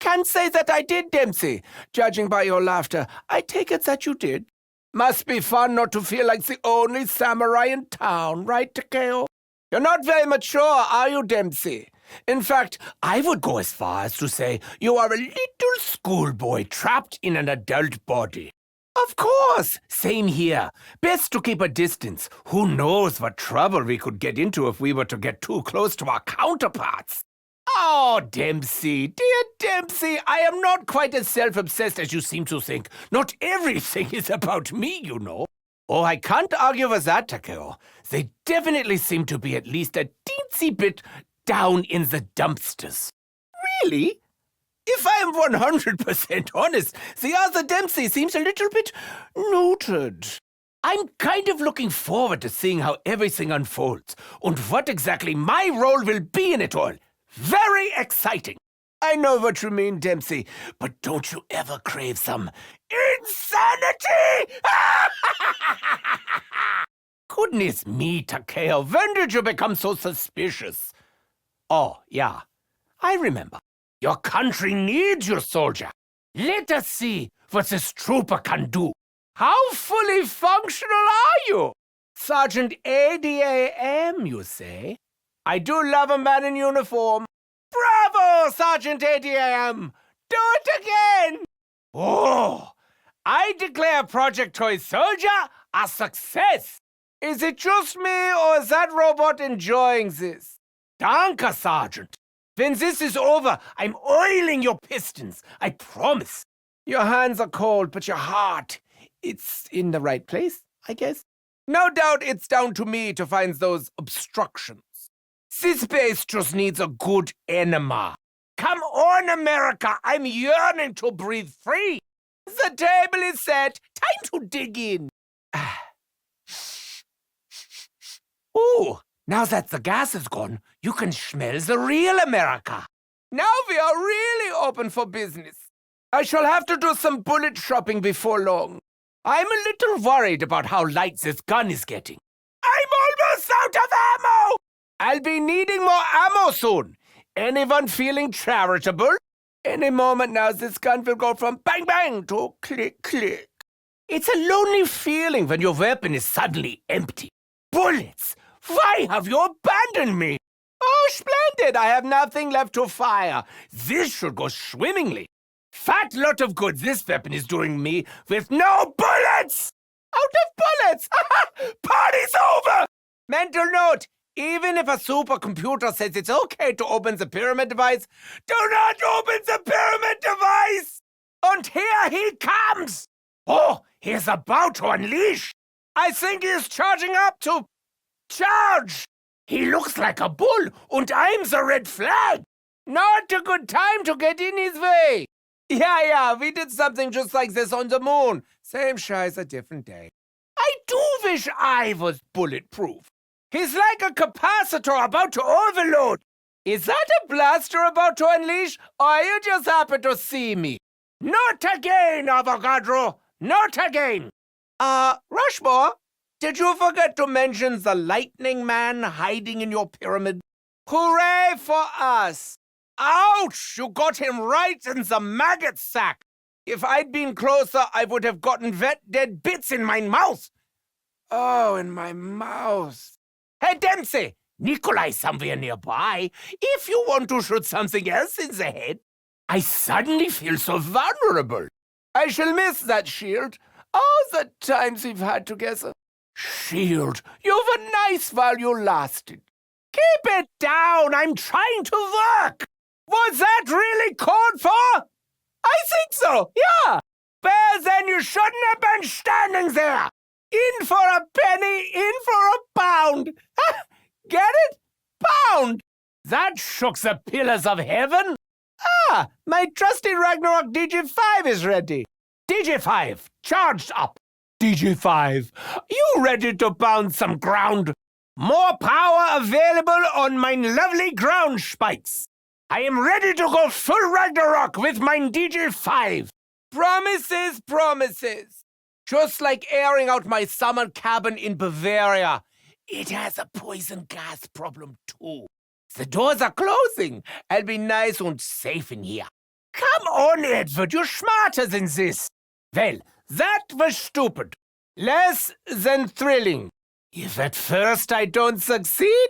can't say that I did, Dempsey. Judging by your laughter, I take it that you did. Must be fun not to feel like the only samurai in town, right, Takeo? You're not very mature, are you, Dempsey? In fact, I would go as far as to say you are a little schoolboy trapped in an adult body. Of course, same here. Best to keep a distance. Who knows what trouble we could get into if we were to get too close to our counterparts. Oh, Dempsey, dear Dempsey, I am not quite as self-obsessed as you seem to think. Not everything is about me, you know. Oh, I can't argue with that, Takeo. They definitely seem to be at least a teensy bit down in the dumpsters. Really? If I am 100% honest, the other Dempsey seems a little bit neutered. I'm kind of looking forward to seeing how everything unfolds, and what exactly my role will be in it all. Very exciting. I know what you mean, Dempsey, but don't you ever crave some insanity? Goodness me, Takeo, when did you become so suspicious? Oh, yeah, I remember. Your country needs you, soldier. Let us see what this trooper can do. How fully functional are you? Sergeant ADAM, you say? I do love a man in uniform. Bravo, Sergeant ADAM! Do it again! Oh, I declare Project Toy Soldier a success. Is it just me, or is that robot enjoying this? Danke, Sergeant. When this is over, I'm oiling your pistons, I promise. Your hands are cold, but your heart, it's in the right place, I guess. No doubt it's down to me to find those obstructions. This base just needs a good enema. Come on, America, I'm yearning to breathe free. The table is set, time to dig in. Ooh. Now that the gas is gone, you can smell the real America. Now we are really open for business. I shall have to do some bullet shopping before long. I'm a little worried about how light this gun is getting. I'm almost out of ammo! I'll be needing more ammo soon. Anyone feeling charitable? Any moment now, this gun will go from bang bang to click click. It's a lonely feeling when your weapon is suddenly empty. Bullets! Why have you abandoned me? Oh, splendid! I have nothing left to fire. This should go swimmingly. Fat lot of good this weapon is doing me with no bullets! Out of bullets! Party's over! Mental note, even if a supercomputer says it's okay to open the pyramid device, do not open the pyramid device! And here he comes! Oh, he's about to unleash! I think he's charging up to... Charge! He looks like a bull, and I'm the red flag. Not a good time to get in his way. Yeah, we did something just like this on the moon. Same scheiß, a different day. I do wish I was bulletproof. He's like a capacitor about to overload. Is that a blaster about to unleash, or are you just happy to see me? Not again, Avogadro! Not again! Rushmore? Did you forget to mention the lightning man hiding in your pyramid? Hooray for us! Ouch! You got him right in the maggot sack! If I'd been closer, I would have gotten wet dead bits in my mouth! Oh, in my mouth. Hey, Dempsey! Nikolai's somewhere nearby. If you want to shoot something else in the head. I suddenly feel so vulnerable. I shall miss that shield. Oh, the times we've had together. Shield, you were nice while you lasted. Keep it down, I'm trying to work. Was that really called for? I think so, yeah. Well, then you shouldn't have been standing there. In for a penny, in for a pound. Get it? Pound. That shook the pillars of heaven. Ah, my trusty Ragnarok DJ5 is ready. DJ5, charged up. DJ5, you ready to pound some ground? More power available on mine lovely ground spikes. I am ready to go full Ragnarok with mine DJ5. Promises, promises. Just like airing out my summer cabin in Bavaria. It has a poison gas problem too. The doors are closing. I'll be nice and safe in here. Come on, Edward, you're smarter than this. Well, that was stupid. Less than thrilling. If at first I don't succeed,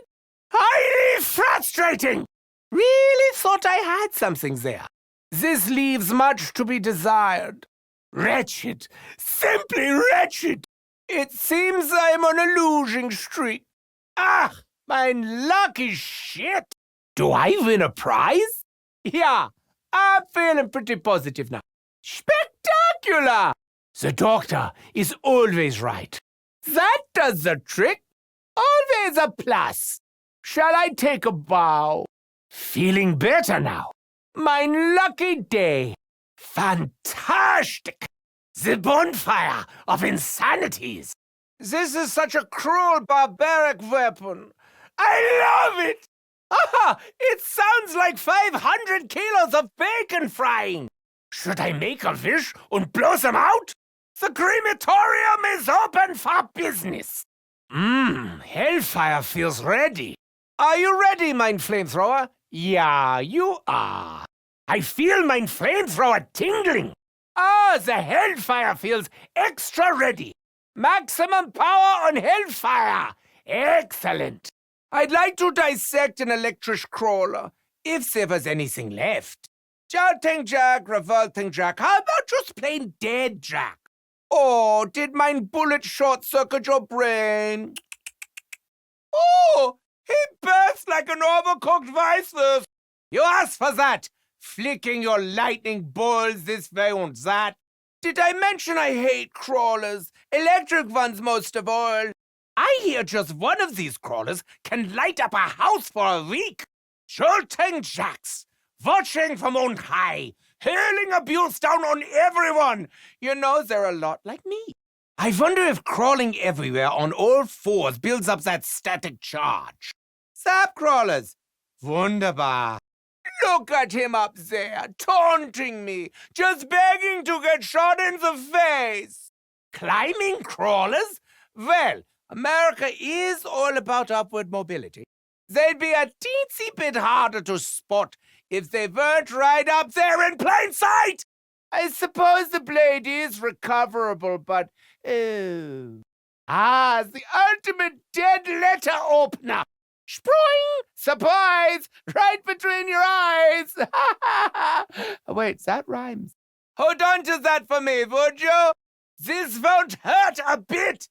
highly frustrating. Really thought I had something there. This leaves much to be desired. Wretched. Simply wretched. It seems I'm on a losing streak. Ah, mein lucky shit. Do I win a prize? Yeah, I'm feeling pretty positive now. Spectacular! The doctor is always right. That does the trick. Always a plus. Shall I take a bow? Feeling better now. Mein lucky day. Fantastic! The bonfire of insanities. This is such a cruel, barbaric weapon. I love it! Ah, it sounds like 500 kilos of bacon frying. Should I make a wish and blow them out? The crematorium is open for business. Hellfire feels ready. Are you ready, mein flamethrower? Yeah, you are. I feel mein flamethrower tingling. Ah, the hellfire feels extra ready. Maximum power on hellfire. Excellent. I'd like to dissect an electric crawler, if there was anything left. Jolting Jack, revolting Jack. How about just plain dead Jack? Oh, did mein bullet short-circuit your brain? Oh, he burst like an overcooked Weisswurst. You asked for that, flicking your lightning bolts this way and that. Did I mention I hate crawlers, electric ones most of all? I hear just one of these crawlers can light up a house for a week. Jolting Jacks, watching from on high, hurling abuse down on everyone. You know, they're a lot like me. I wonder if crawling everywhere on all fours builds up that static charge. Sap crawlers. Wunderbar. Look at him up there, taunting me, just begging to get shot in the face. Climbing crawlers? Well, America is all about upward mobility. They'd be a teensy bit harder to spot if they weren't right up there in plain sight. I suppose the blade is recoverable, but... oh. Ah, the ultimate dead letter opener. Sproing! Surprise! Right between your eyes! Wait, that rhymes. Hold on to that for me, would you? This won't hurt a bit.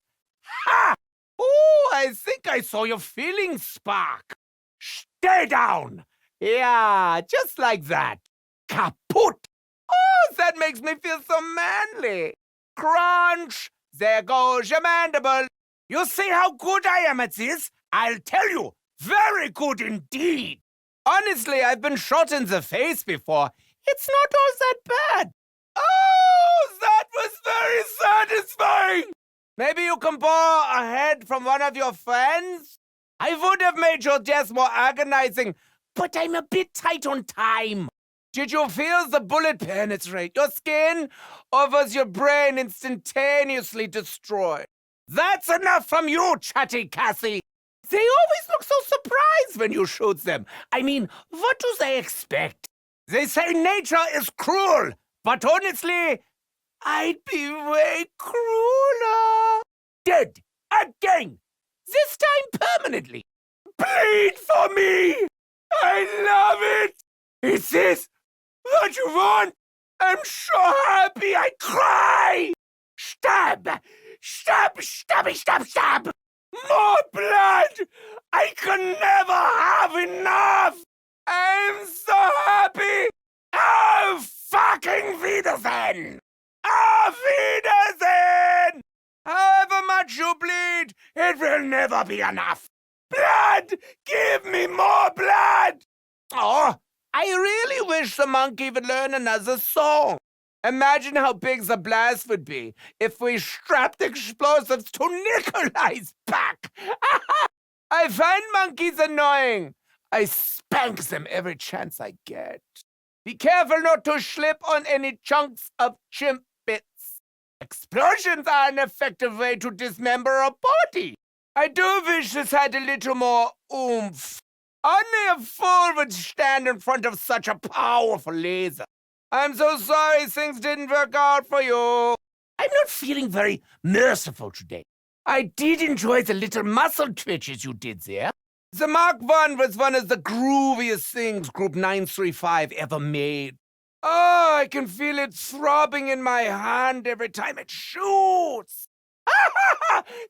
Ha! Ooh, I think I saw your feelings spark. Stay down. Yeah, just like that. Kaput. Oh, that makes me feel so manly. Crunch. There goes your mandible. You see how good I am at this? I'll tell you, very good indeed. Honestly, I've been shot in the face before. It's not all that bad. Oh, that was very satisfying. Maybe you can borrow a head from one of your friends? I would have made your death more agonizing, but I'm a bit tight on time. Did you feel the bullet penetrate your skin, or was your brain instantaneously destroyed? That's enough from you, Chatty Cassie. They always look so surprised when you shoot them. I mean, what do they expect? They say nature is cruel, but honestly, I'd be way crueler. Dead. Again. This time permanently. Bleed for me. I love it. Is this what you want? I'm so happy I cry. Stab. Stab, stabby, stab, stab. More blood. I can never have enough. I'm so happy. Auf fucking Wiedersehen. Auf Wiedersehen! However much you bleed, it will never be enough. Blood! Give me more blood! Oh, I really wish the monkey would learn another song. Imagine how big the blast would be if we strapped explosives to Nikolai's back. I find monkeys annoying. I spank them every chance I get. Be careful not to slip on any chunks of chimp bits. Explosions are an effective way to dismember a body. I do wish this had a little more oomph. Only a fool would stand in front of such a powerful laser. I'm so sorry things didn't work out for you. I'm not feeling very merciful today. I did enjoy the little muscle twitches you did there. The Mark I was one of the grooviest things Group 935 ever made. Oh, I can feel it throbbing in my hand every time it shoots.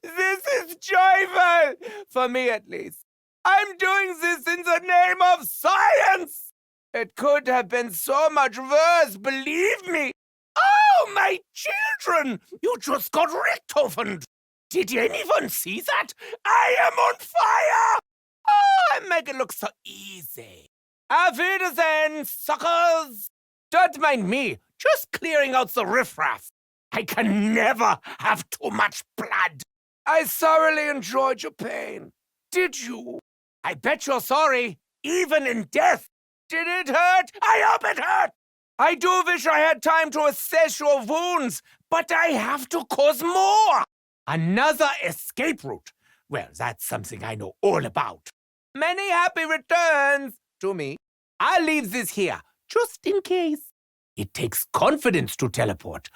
This is joyful, for me at least. I'm doing this in the name of science. It could have been so much worse, believe me. Oh, my children! You just got Richtofen. Did anyone see that? I am on fire! Oh, I make it look so easy. Auf Wiedersehen, suckers! Don't mind me, just clearing out the riffraff. I can never have too much blood. I thoroughly enjoyed your pain. Did you? I bet you're sorry, even in death. Did it hurt? I hope it hurt! I do wish I had time to assess your wounds, but I have to cause more. Another escape route. Well, that's something I know all about. Many happy returns to me. I'll leave this here, just in case. It takes confidence to teleport.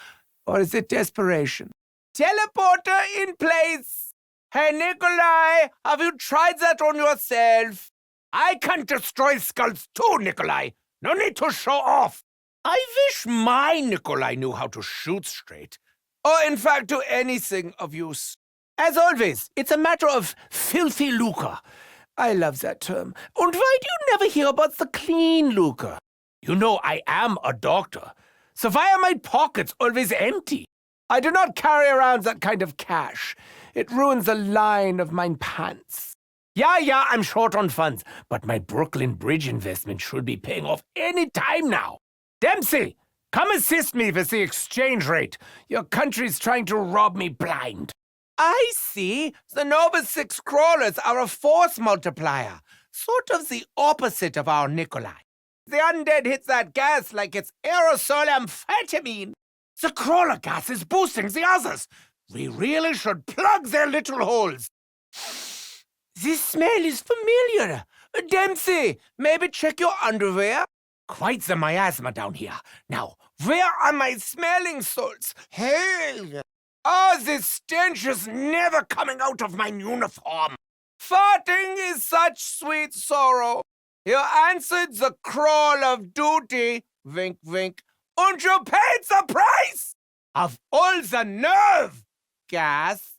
Or is it desperation? Teleporter in place. Hey, Nikolai, have you tried that on yourself? I can destroy skulls too, Nikolai. No need to show off. I wish my Nikolai knew how to shoot straight. Or, in fact, do anything of use. As always, it's a matter of filthy lucre. I love that term. And why do you never hear about the clean lucre? You know, I am a doctor. So why are my pockets always empty? I do not carry around that kind of cash. It ruins the line of mine pants. Yeah, I'm short on funds, but my Brooklyn Bridge investment should be paying off any time now. Dempsey, come assist me with the exchange rate. Your country's trying to rob me blind. I see. The Nova 6 crawlers are a force multiplier, sort of the opposite of our Nikolai. The undead hits that gas like it's aerosol amphetamine. The crawler gas is boosting the others. We really should plug their little holes. This smell is familiar. Dempsey, maybe check your underwear? Quite the miasma down here. Now, where are my smelling salts? Hey! Oh, this stench is never coming out of my uniform. Farting is such sweet sorrow. You answered the call of duty, wink, wink, and you paid the price of all the nerve, gas.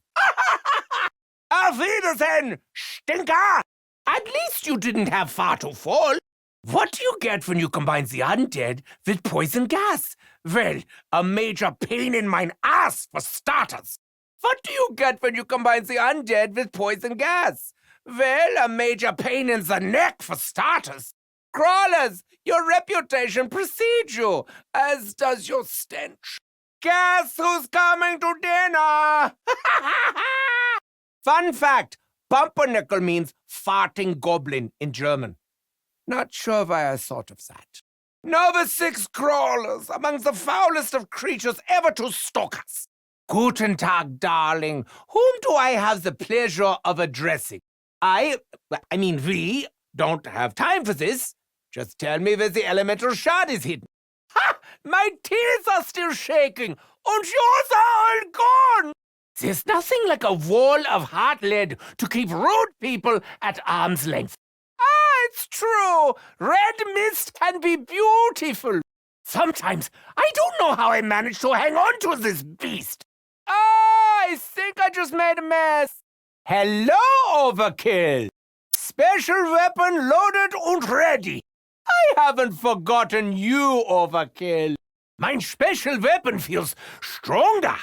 Auf Wiedersehen, stinker! At least you didn't have far to fall. What do you get when you combine the undead with poison gas? Well, a major pain in mine ass, for starters. What do you get when you combine the undead with poison gas? Well, a major pain in the neck, for starters. Crawlers, your reputation precedes you, as does your stench. Guess who's coming to dinner? Fun fact, pumpernickel means farting goblin in German. Not sure why I thought of that. Nova 6 crawlers, among the foulest of creatures ever to stalk us. Guten Tag, darling. Whom do I have the pleasure of addressing? We don't have time for this. Just tell me where the elemental shard is hidden. Ha! My teeth are still shaking, and yours are all gone. There's nothing like a wall of hard lead to keep rude people at arm's length. It's true. Red mist can be beautiful. Sometimes I don't know how I managed to hang on to this beast. I think I just made a mess. Hello, Overkill. Special weapon loaded and ready. I haven't forgotten you, Overkill. My special weapon feels stronger.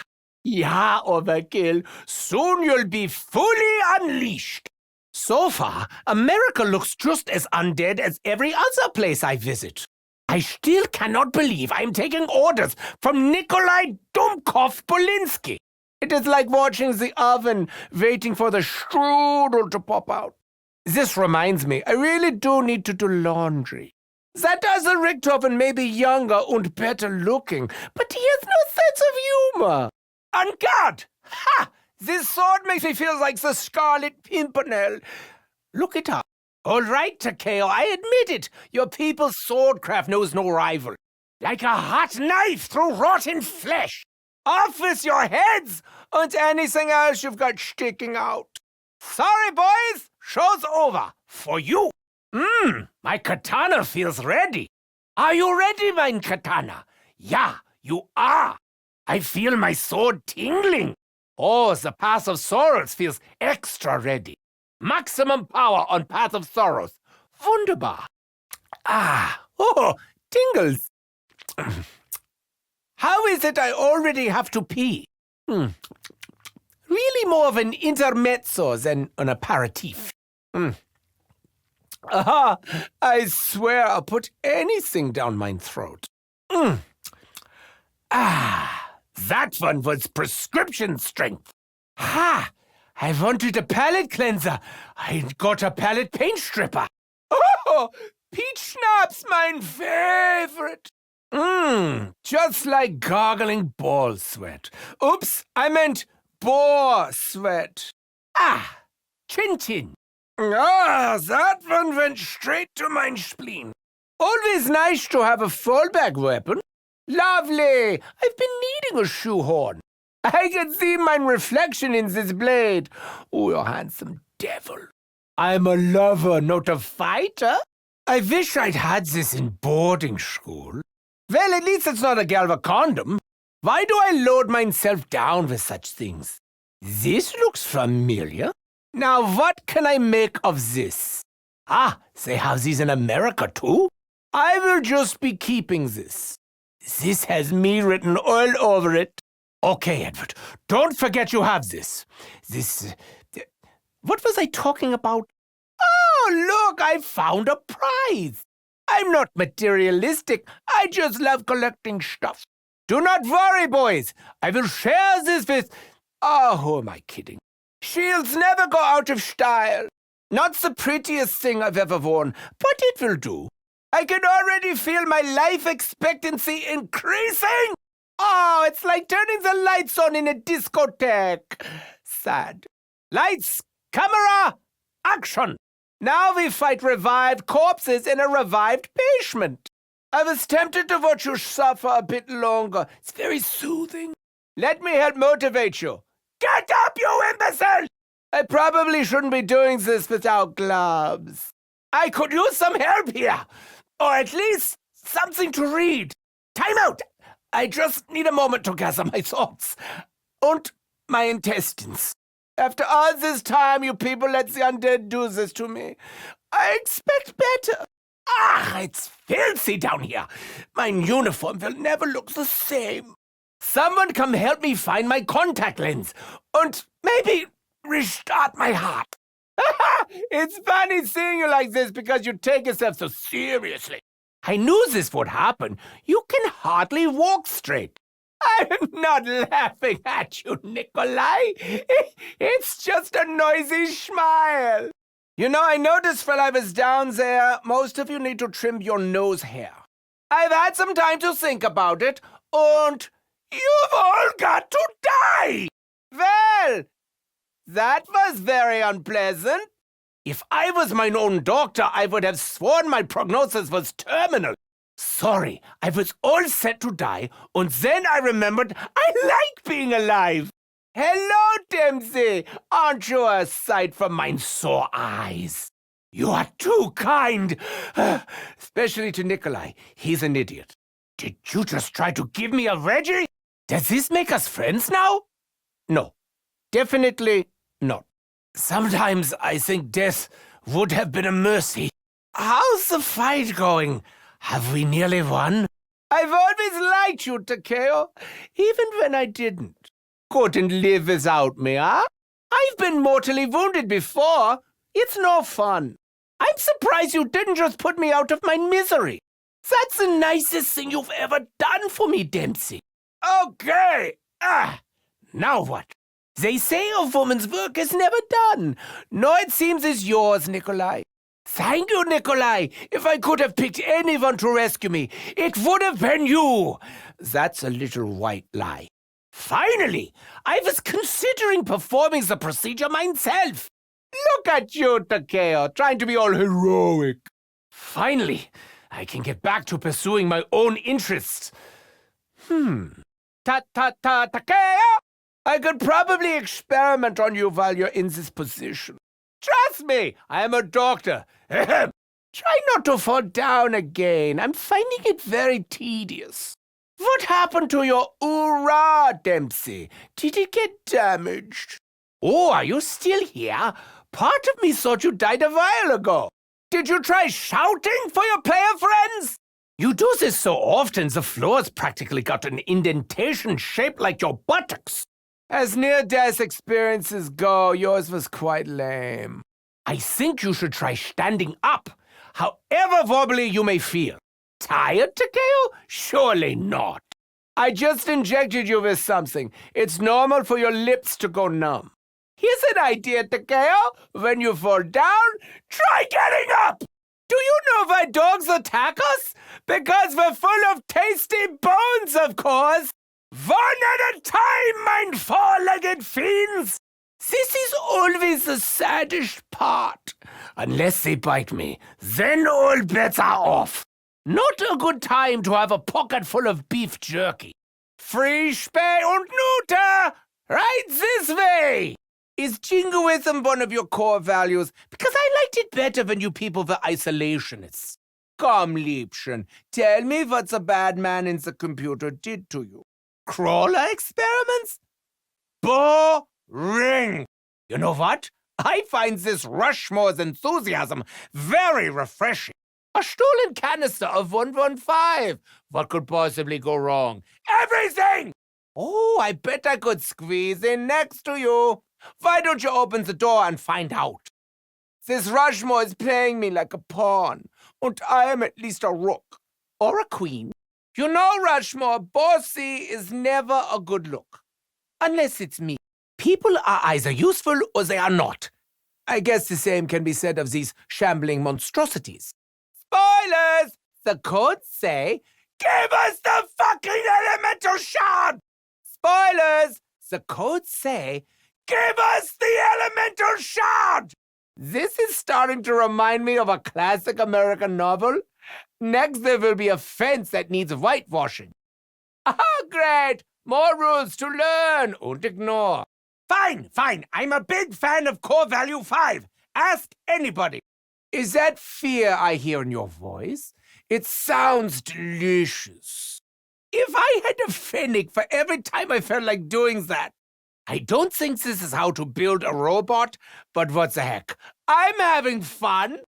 Yeah, Overkill. Soon you'll be fully unleashed. So far, America looks just as undead as every other place I visit. I still cannot believe I'm taking orders from Nikolai Dumkov Polinsky. It is like watching the oven waiting for the strudel to pop out. This reminds me, I really do need to do laundry. That other Richtofen may be younger and better looking, but he has no sense of humor. On guard! Ha! This sword makes me feel like the Scarlet Pimpernel. Look it up. All right, Takeo, I admit it. Your people's swordcraft knows no rival. like a hot knife through rotten flesh. Off with your heads and anything else you've got sticking out. Sorry, boys, show's over. For you. My katana feels ready. Are you ready, mein katana? Yeah, you are. I feel my sword tingling. Oh, the Path of Sorrows feels extra ready. Maximum power on Path of Sorrows. Wunderbar. Tingles. How is it I already have to pee? Really more of an intermezzo than an aperitif. I swear I'll put anything down my throat. That one was prescription strength. I wanted a palate cleanser. I got a palate paint stripper. Oh, peach schnapps, mein favorite. Just like gargling ball sweat. Oops, I meant boar sweat. Chin chin. That one went straight to mein spleen. Always nice to have a fallback weapon. Lovely. I've been needing a shoehorn. I can see mine reflection in this blade. Oh, you handsome devil. I'm a lover, not a fighter. I wish I'd had this in boarding school. Well, at least it's not a Galva condom. Why do I load myself down with such things? This looks familiar. Now, what can I make of this? They have these in America, too? I will just be keeping this. This has me written all over it. Okay, Edward, don't forget you have this. What was I talking about? Oh, look, I found a prize. I'm not materialistic. I just love collecting stuff. Do not worry, boys. I will share this with... who am I kidding? Shields never go out of style. Not the prettiest thing I've ever worn, but it will do. I can already feel my life expectancy increasing. Oh, it's like turning the lights on in a discotheque. Sad. Lights, camera, action. Now we fight revived corpses in a revived basement. I was tempted to watch you suffer a bit longer. It's very soothing. Let me help motivate you. Get up, you imbecile! I probably shouldn't be doing this without gloves. I could use some help here. Or at least something to read. Time out! I just need a moment to gather my thoughts. And my intestines. After all this time, you people let the undead do this to me. I expect better. It's filthy down here. My uniform will never look the same. Someone come help me find my contact lens. And maybe restart my heart. It's funny seeing you like this because you take yourself so seriously. I knew this would happen. You can hardly walk straight. I'm not laughing at you, Nikolai. It's just a noisy smile. You know, I noticed while I was down there, most of you need to trim your nose hair. I've had some time to think about it, and you've all got to die. Well, that was very unpleasant. If I was my own doctor, I would have sworn my prognosis was terminal. Sorry, I was all set to die, and then I remembered I like being alive. Hello, Dempsey. Aren't you a sight for mine sore eyes? You are too kind. Especially to Nikolai. He's an idiot. Did you just try to give me a Reggie? Does this make us friends now? No. Definitely not. Sometimes I think death would have been a mercy. How's the fight going? Have we nearly won? I've always liked you, Takeo, even when I didn't. Couldn't live without me, huh? I've been mortally wounded before. It's no fun. I'm surprised you didn't just put me out of my misery. That's the nicest thing you've ever done for me, Dempsey. Okay. Now what? They say a woman's work is never done. No, it seems is yours, Nikolai. Thank you, Nikolai. If I could have picked anyone to rescue me, it would have been you. That's a little white lie. Finally, I was considering performing the procedure myself. Look at you, Takeo, trying to be all heroic. Finally, I can get back to pursuing my own interests. Takeo! I could probably experiment on you while you're in this position. Trust me, I am a doctor. Try not to fall down again. I'm finding it very tedious. What happened to your oorah, Dempsey? Did it get damaged? Oh, are you still here? Part of me thought you died a while ago. Did you try shouting for your player friends? You do this so often, the floor's practically got an indentation shaped like your buttocks. As near-death experiences go, yours was quite lame. I think you should try standing up, however wobbly you may feel. Tired, Takeo? Surely not. I just injected you with something. It's normal for your lips to go numb. Here's an idea, Takeo. When you fall down, try getting up! Do you know why dogs attack us? Because we're full of tasty bones, of course. One at a time, mine four-legged fiends. This is always the saddest part. Unless they bite me, then all bets are off. Not a good time to have a pocket full of beef jerky. Free Spay und Neuter! Right this way! Is jingoism one of your core values? Because I liked it better when you people were isolationists. Come, Liebchen, tell me what the bad man in the computer did to you. Crawler experiments? Boring! You know what? I find this Rushmore's enthusiasm very refreshing. A stolen canister of 115. What could possibly go wrong? Everything! Oh, I bet I could squeeze in next to you. Why don't you open the door and find out? This Rushmore is playing me like a pawn, and I am at least a rook. Or a queen. You know, Rushmore, bossy is never a good look. Unless it's me. People are either useful or they are not. I guess the same can be said of these shambling monstrosities. Spoilers! The codes say, give us the fucking elemental shard! Spoilers! The codes say, give us the elemental shard! This is starting to remind me of a classic American novel. Next, there will be a fence that needs whitewashing. Ah, great! More rules to learn and ignore. Fine. I'm a big fan of Core Value 5. Ask anybody. Is that fear I hear in your voice? It sounds delicious. If I had a pfennig for every time I felt like doing that. I don't think this is how to build a robot, but what the heck? I'm having fun.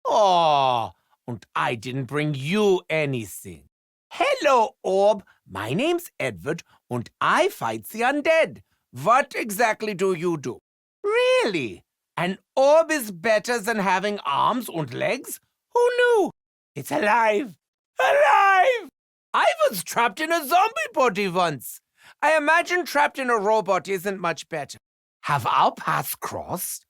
Oh, and I didn't bring you anything. Hello, Orb. My name's Edward, and I fight the undead. What exactly do you do? Really? An orb is better than having arms and legs? Who knew? It's alive. Alive! I was trapped in a zombie body once. I imagine trapped in a robot isn't much better. Have our paths crossed?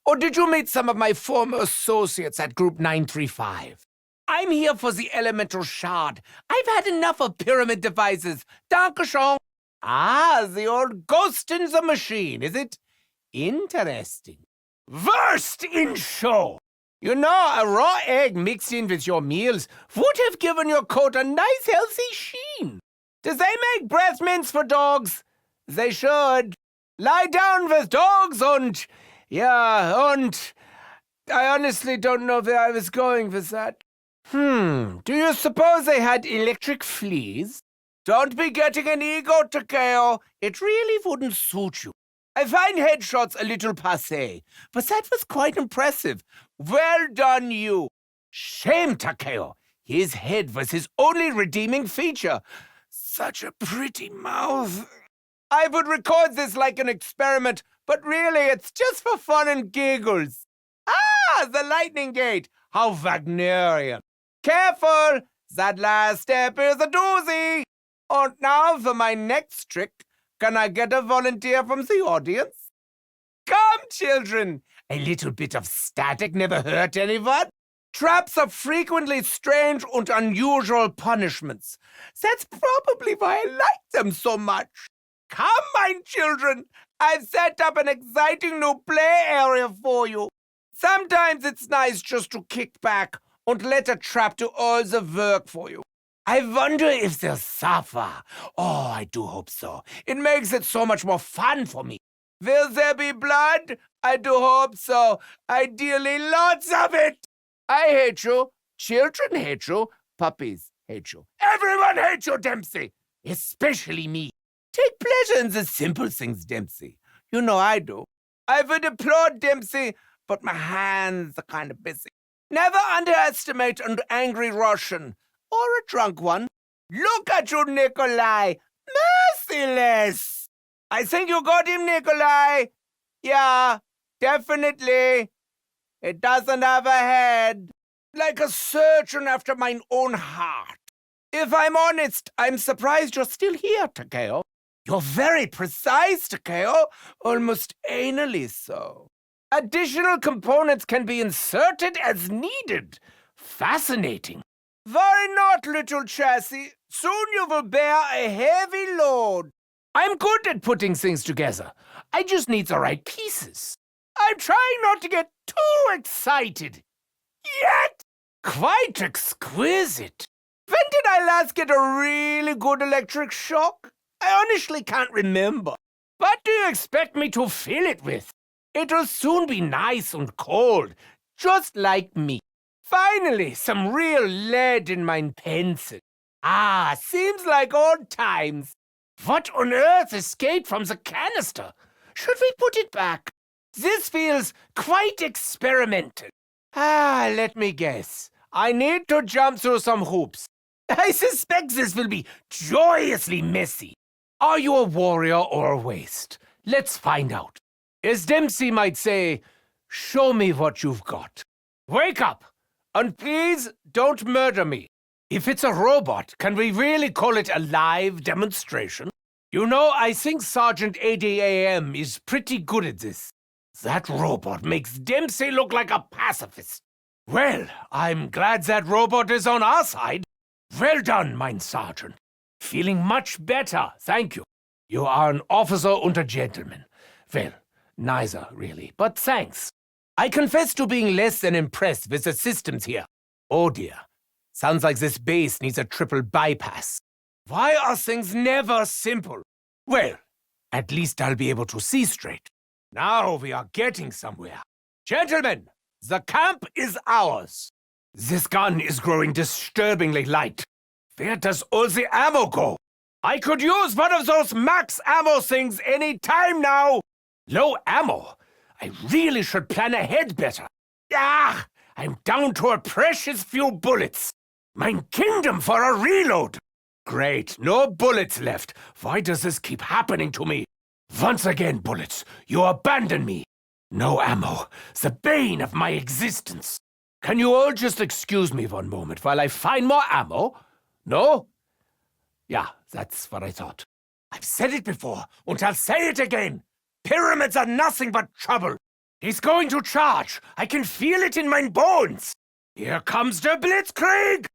Or did you meet some of my former associates at Group 935? I'm here for the elemental shard. I've had enough of pyramid devices. Dankeschön. Ah, the old ghost in the machine, is it? Interesting. Worst in show! You know, a raw egg mixed in with your meals would have given your coat a nice healthy sheen. Do they make breath mints for dogs? They should. Lie down with dogs and I honestly don't know where I was going with that. Do you suppose they had electric fleas? Don't be getting an ego, Takeo. It really wouldn't suit you. I find headshots a little passé, but that was quite impressive. Well done, you. Shame, Takeo. His head was his only redeeming feature. Such a pretty mouth. I would record this like an experiment, but really it's just for fun and giggles. Ah, the lightning gate. How Wagnerian. Careful, that last step is a doozy. And now for my next trick. Can I get a volunteer from the audience? Come, children. A little bit of static never hurt anyone. Traps are frequently strange and unusual punishments. That's probably why I like them so much. Come, my children. I've set up an exciting new play area for you. Sometimes it's nice just to kick back and let a trap do all the work for you. I wonder if they'll suffer. Oh, I do hope so. It makes it so much more fun for me. Will there be blood? I do hope so. Ideally, lots of it. I hate you. Children hate you. Puppies hate you. Everyone hates you, Dempsey. Especially me. Take pleasure in the simple things, Dempsey. You know I do. I would applaud Dempsey, but my hands are kind of busy. Never underestimate an angry Russian. Or a drunk one. Look at you, Nikolai. Merciless. I think you got him, Nikolai. Yeah, definitely. It doesn't have a head. Like a surgeon after mine own heart. If I'm honest, I'm surprised you're still here, Takeo. You're very precise, Takeo. Almost anally so. Additional components can be inserted as needed. Fascinating. Why not, little chassis? Soon you will bear a heavy load. I'm good at putting things together. I just need the right pieces. I'm trying not to get too excited. Yet, quite exquisite. When did I last get a really good electric shock? I honestly can't remember. What do you expect me to fill it with? It'll soon be nice and cold, just like me. Finally, some real lead in mine pencil. Ah, seems like old times. What on earth escaped from the canister? Should we put it back? This feels quite experimental. Ah, let me guess. I need to jump through some hoops. I suspect this will be joyously messy. Are you a warrior or a waste? Let's find out. As Dempsey might say, show me what you've got. Wake up! And please don't murder me. If it's a robot, can we really call it a live demonstration? You know, I think Sergeant ADAM is pretty good at this. That robot makes Dempsey look like a pacifist. Well, I'm glad that robot is on our side. Well done, mein Sergeant. Feeling much better, thank you. You are an officer and a gentleman. Well, neither, really, but thanks. I confess to being less than impressed with the systems here. Oh dear. Sounds like this base needs a triple bypass. Why are things never simple? Well, at least I'll be able to see straight. Now we are getting somewhere. Gentlemen, the camp is ours. This gun is growing disturbingly light. Where does all the ammo go? I could use one of those max ammo things any time now. Low ammo? I really should plan ahead better. Ah, I'm down to a precious few bullets. Mein kingdom for a reload. Great, no bullets left. Why does this keep happening to me? Once again, bullets, you abandon me. No ammo, the bane of my existence. Can you all just excuse me one moment while I find more ammo? No? Yeah, that's what I thought. I've said it before, and I'll say it again. Pyramids are nothing but trouble. He's going to charge. I can feel it in my bones. Here comes the Blitzkrieg.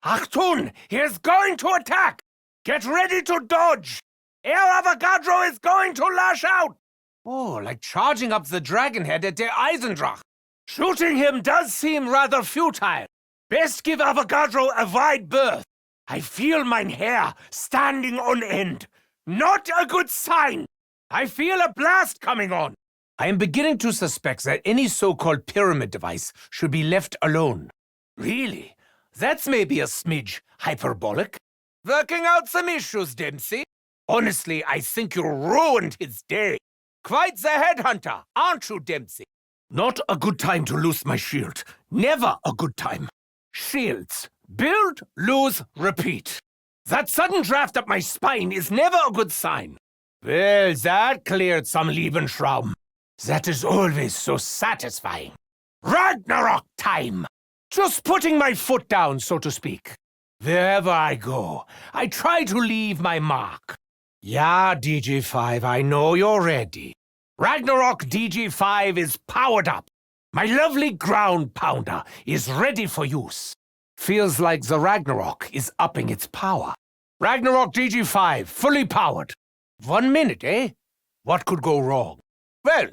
Achtung, he is going to attack. Get ready to dodge. Herr Avogadro is going to lash out. Oh, like charging up the dragonhead at der Eisendrach. Shooting him does seem rather futile. Best give Avogadro a wide berth. I feel mine hair standing on end. Not a good sign. I feel a blast coming on. I am beginning to suspect that any so-called pyramid device should be left alone. Really? That's maybe a smidge hyperbolic. Working out some issues, Dempsey. Honestly, I think you ruined his day. Quite the headhunter, aren't you, Dempsey? Not a good time to lose my shield. Never a good time. Shields. Build, lose, repeat. That sudden draft up my spine is never a good sign. Well, that cleared some Lebensraum. That is always so satisfying. Ragnarok time! Just putting my foot down, so to speak. Wherever I go, I try to leave my mark. Yeah, DG5, I know you're ready. Ragnarok DG5 is powered up. My lovely ground pounder is ready for use. Feels like the Ragnarok is upping its power. Ragnarok DG5, fully powered. 1 minute, eh? What could go wrong? Well,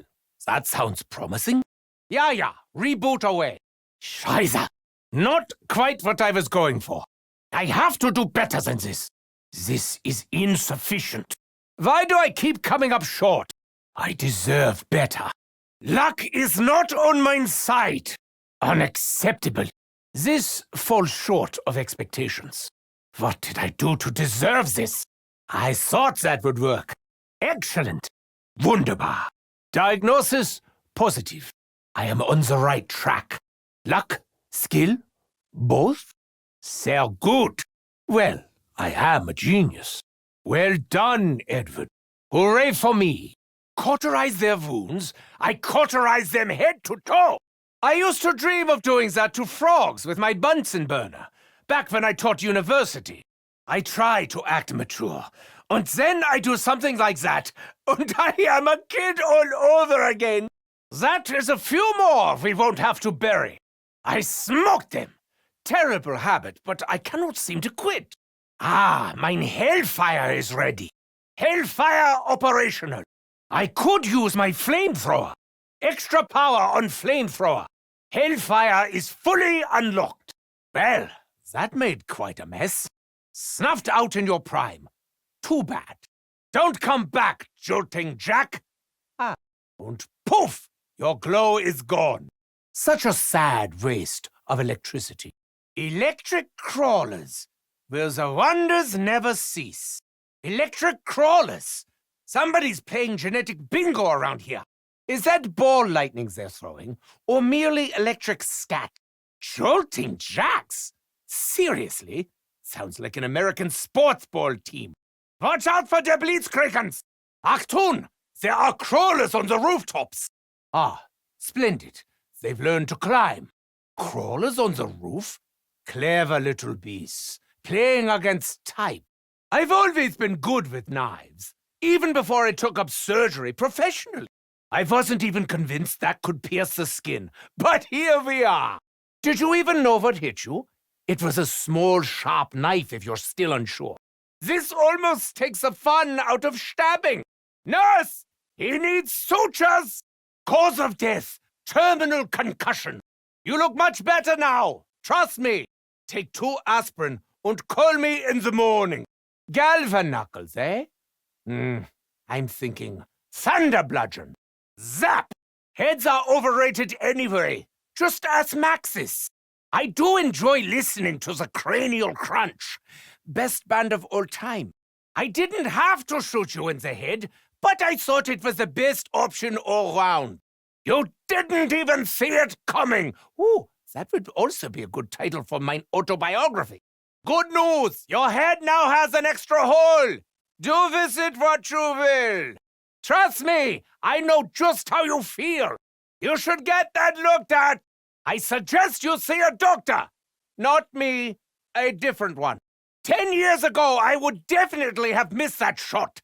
that sounds promising. Yeah, reboot away. Scheiße! Not quite what I was going for. I have to do better than this. This is insufficient. Why do I keep coming up short? I deserve better. Luck is not on my side. Unacceptable. This falls short of expectations. What did I do to deserve this? I thought that would work. Excellent. Wunderbar. Diagnosis positive. I am on the right track. Luck, skill, both? Sehr gut. Well, I am a genius. Well done, Edward. Hooray for me. Cauterize their wounds, I cauterize them head to toe. I used to dream of doing that to frogs with my Bunsen burner, back when I taught university. I try to act mature, and then I do something like that, and I am a kid all over again. That is a few more we won't have to bury. I smoked them. Terrible habit, but I cannot seem to quit. Ah, mine hellfire is ready. Hellfire operational. I could use my flamethrower. Extra power on flamethrower. Hellfire is fully unlocked. Well, that made quite a mess. Snuffed out in your prime. Too bad. Don't come back, jolting Jack. Ah, and poof, your glow is gone. Such a sad waste of electricity. Electric crawlers, where the wonders never cease. Electric crawlers. Somebody's playing genetic bingo around here. Is that ball lightnings they're throwing, or merely electric scat? Jolting Jacks? Seriously? Sounds like an American sports ball team. Watch out for the Blitzkriegans! Achtung! There are crawlers on the rooftops! Ah, splendid. They've learned to climb. Crawlers on the roof? Clever little beasts, playing against type. I've always been good with knives, even before I took up surgery professionally. I wasn't even convinced that could pierce the skin, but here we are. Did you even know what hit you? It was a small, sharp knife, if you're still unsure. This almost takes the fun out of stabbing. Nurse! He needs sutures! Cause of death, terminal concussion. You look much better now. Trust me. Take 2 aspirin and call me in the morning. Galvanknuckles, eh? I'm thinking thunder bludgeon. Zap! Heads are overrated anyway. Just ask Maxis. I do enjoy listening to the cranial crunch. Best band of all time. I didn't have to shoot you in the head, but I thought it was the best option all round. You didn't even see it coming. Ooh, that would also be a good title for my autobiography. Good news! Your head now has an extra hole. Do with it what you will. Trust me, I know just how you feel. You should get that looked at. I suggest you see a doctor. Not me, a different one. 10 years ago, I would definitely have missed that shot,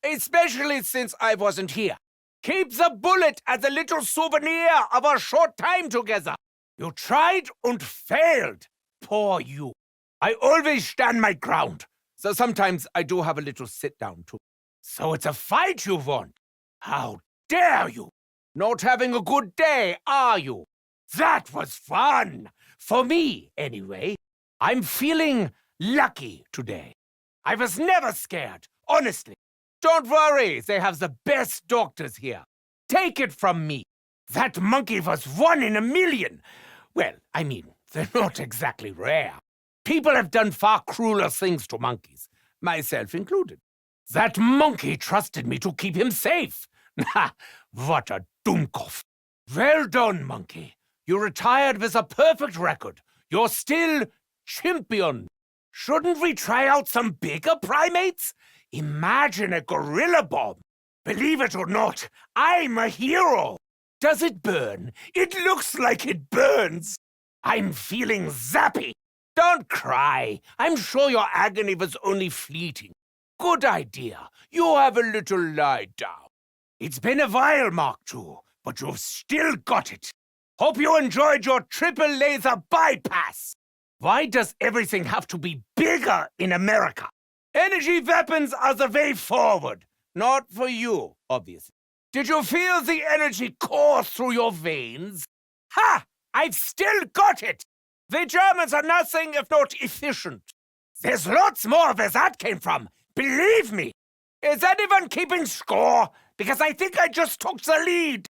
especially since I wasn't here. Keep the bullet as a little souvenir of our short time together. You tried and failed. Poor you. I always stand my ground, so sometimes I do have a little sit-down too. So it's a fight you want? How dare you? Not having a good day, are you? That was fun! For me, anyway. I'm feeling lucky today. I was never scared, honestly. Don't worry, they have the best doctors here. Take it from me. That monkey was 1 in a million. Well, I mean, they're not exactly rare. People have done far crueler things to monkeys, myself included. That monkey trusted me to keep him safe. What a Dummkopf. Well done, monkey. You retired with a perfect record. You're still champion. Shouldn't we try out some bigger primates? Imagine a gorilla bomb. Believe it or not, I'm a hero. Does it burn? It looks like it burns. I'm feeling zappy. Don't cry. I'm sure your agony was only fleeting. Good idea. You have a little lie down. It's been a while, Mark II, but you've still got it. Hope you enjoyed your triple laser bypass. Why does everything have to be bigger in America? Energy weapons are the way forward. Not for you, obviously. Did you feel the energy course through your veins? Ha! I've still got it! The Germans are nothing if not efficient. There's lots more where that came from, believe me. Is anyone keeping score? Because I think I just took the lead.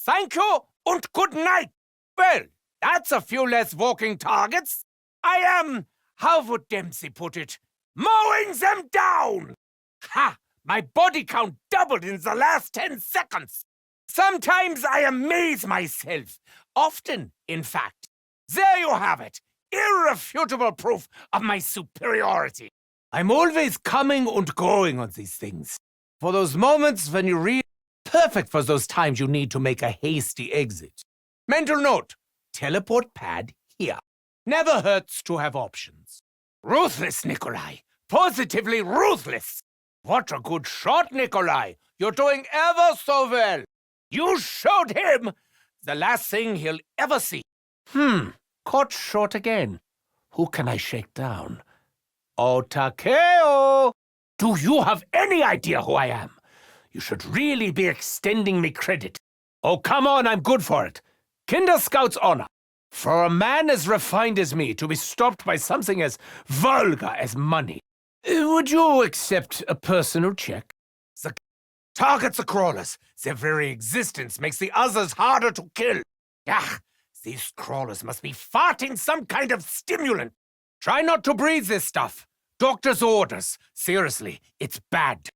Thank you and good night. Well, that's a few less walking targets. I am, how would Dempsey put it, mowing them down. Ha! My body count doubled in the last 10 seconds. Sometimes I amaze myself. Often, in fact. There you have it. Irrefutable proof of my superiority. I'm always coming and going on these things. For those moments when you read, perfect for those times you need to make a hasty exit. Mental note, teleport pad here. Never hurts to have options. Ruthless, Nikolai. Positively ruthless. What a good shot, Nikolai. You're doing ever so well. You showed him the last thing he'll ever see. Caught short again. Who can I shake down? Oh, Takeo! Do you have any idea who I am? You should really be extending me credit. Oh, come on, I'm good for it. Kinder Scout's honor. For a man as refined as me to be stopped by something as vulgar as money. Would you accept a personal check? The targets are crawlers. Their very existence makes the others harder to kill. These crawlers must be farting some kind of stimulant. Try not to breathe this stuff. Doctor's orders. Seriously, it's bad.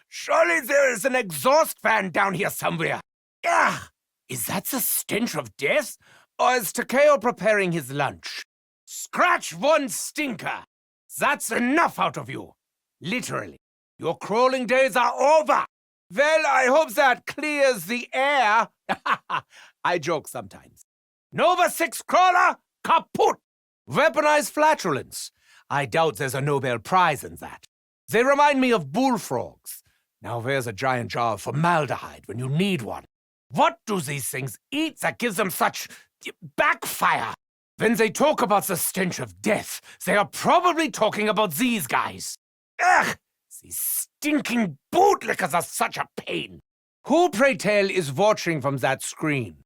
Surely there is an exhaust fan down here somewhere. Is that the stench of death? Or is Takeo preparing his lunch? Scratch one stinker. That's enough out of you. Literally. Your crawling days are over. Well, I hope that clears the air. I joke sometimes. Nova 6 crawler, kaput! Weaponized flatulence. I doubt there's a Nobel Prize in that. They remind me of bullfrogs. Now where's a giant jar of formaldehyde when you need one? What do these things eat that gives them such backfire? When they talk about the stench of death, they are probably talking about these guys. Ugh! These stinking bootlickers are such a pain. Who, pray tell, is watching from that screen?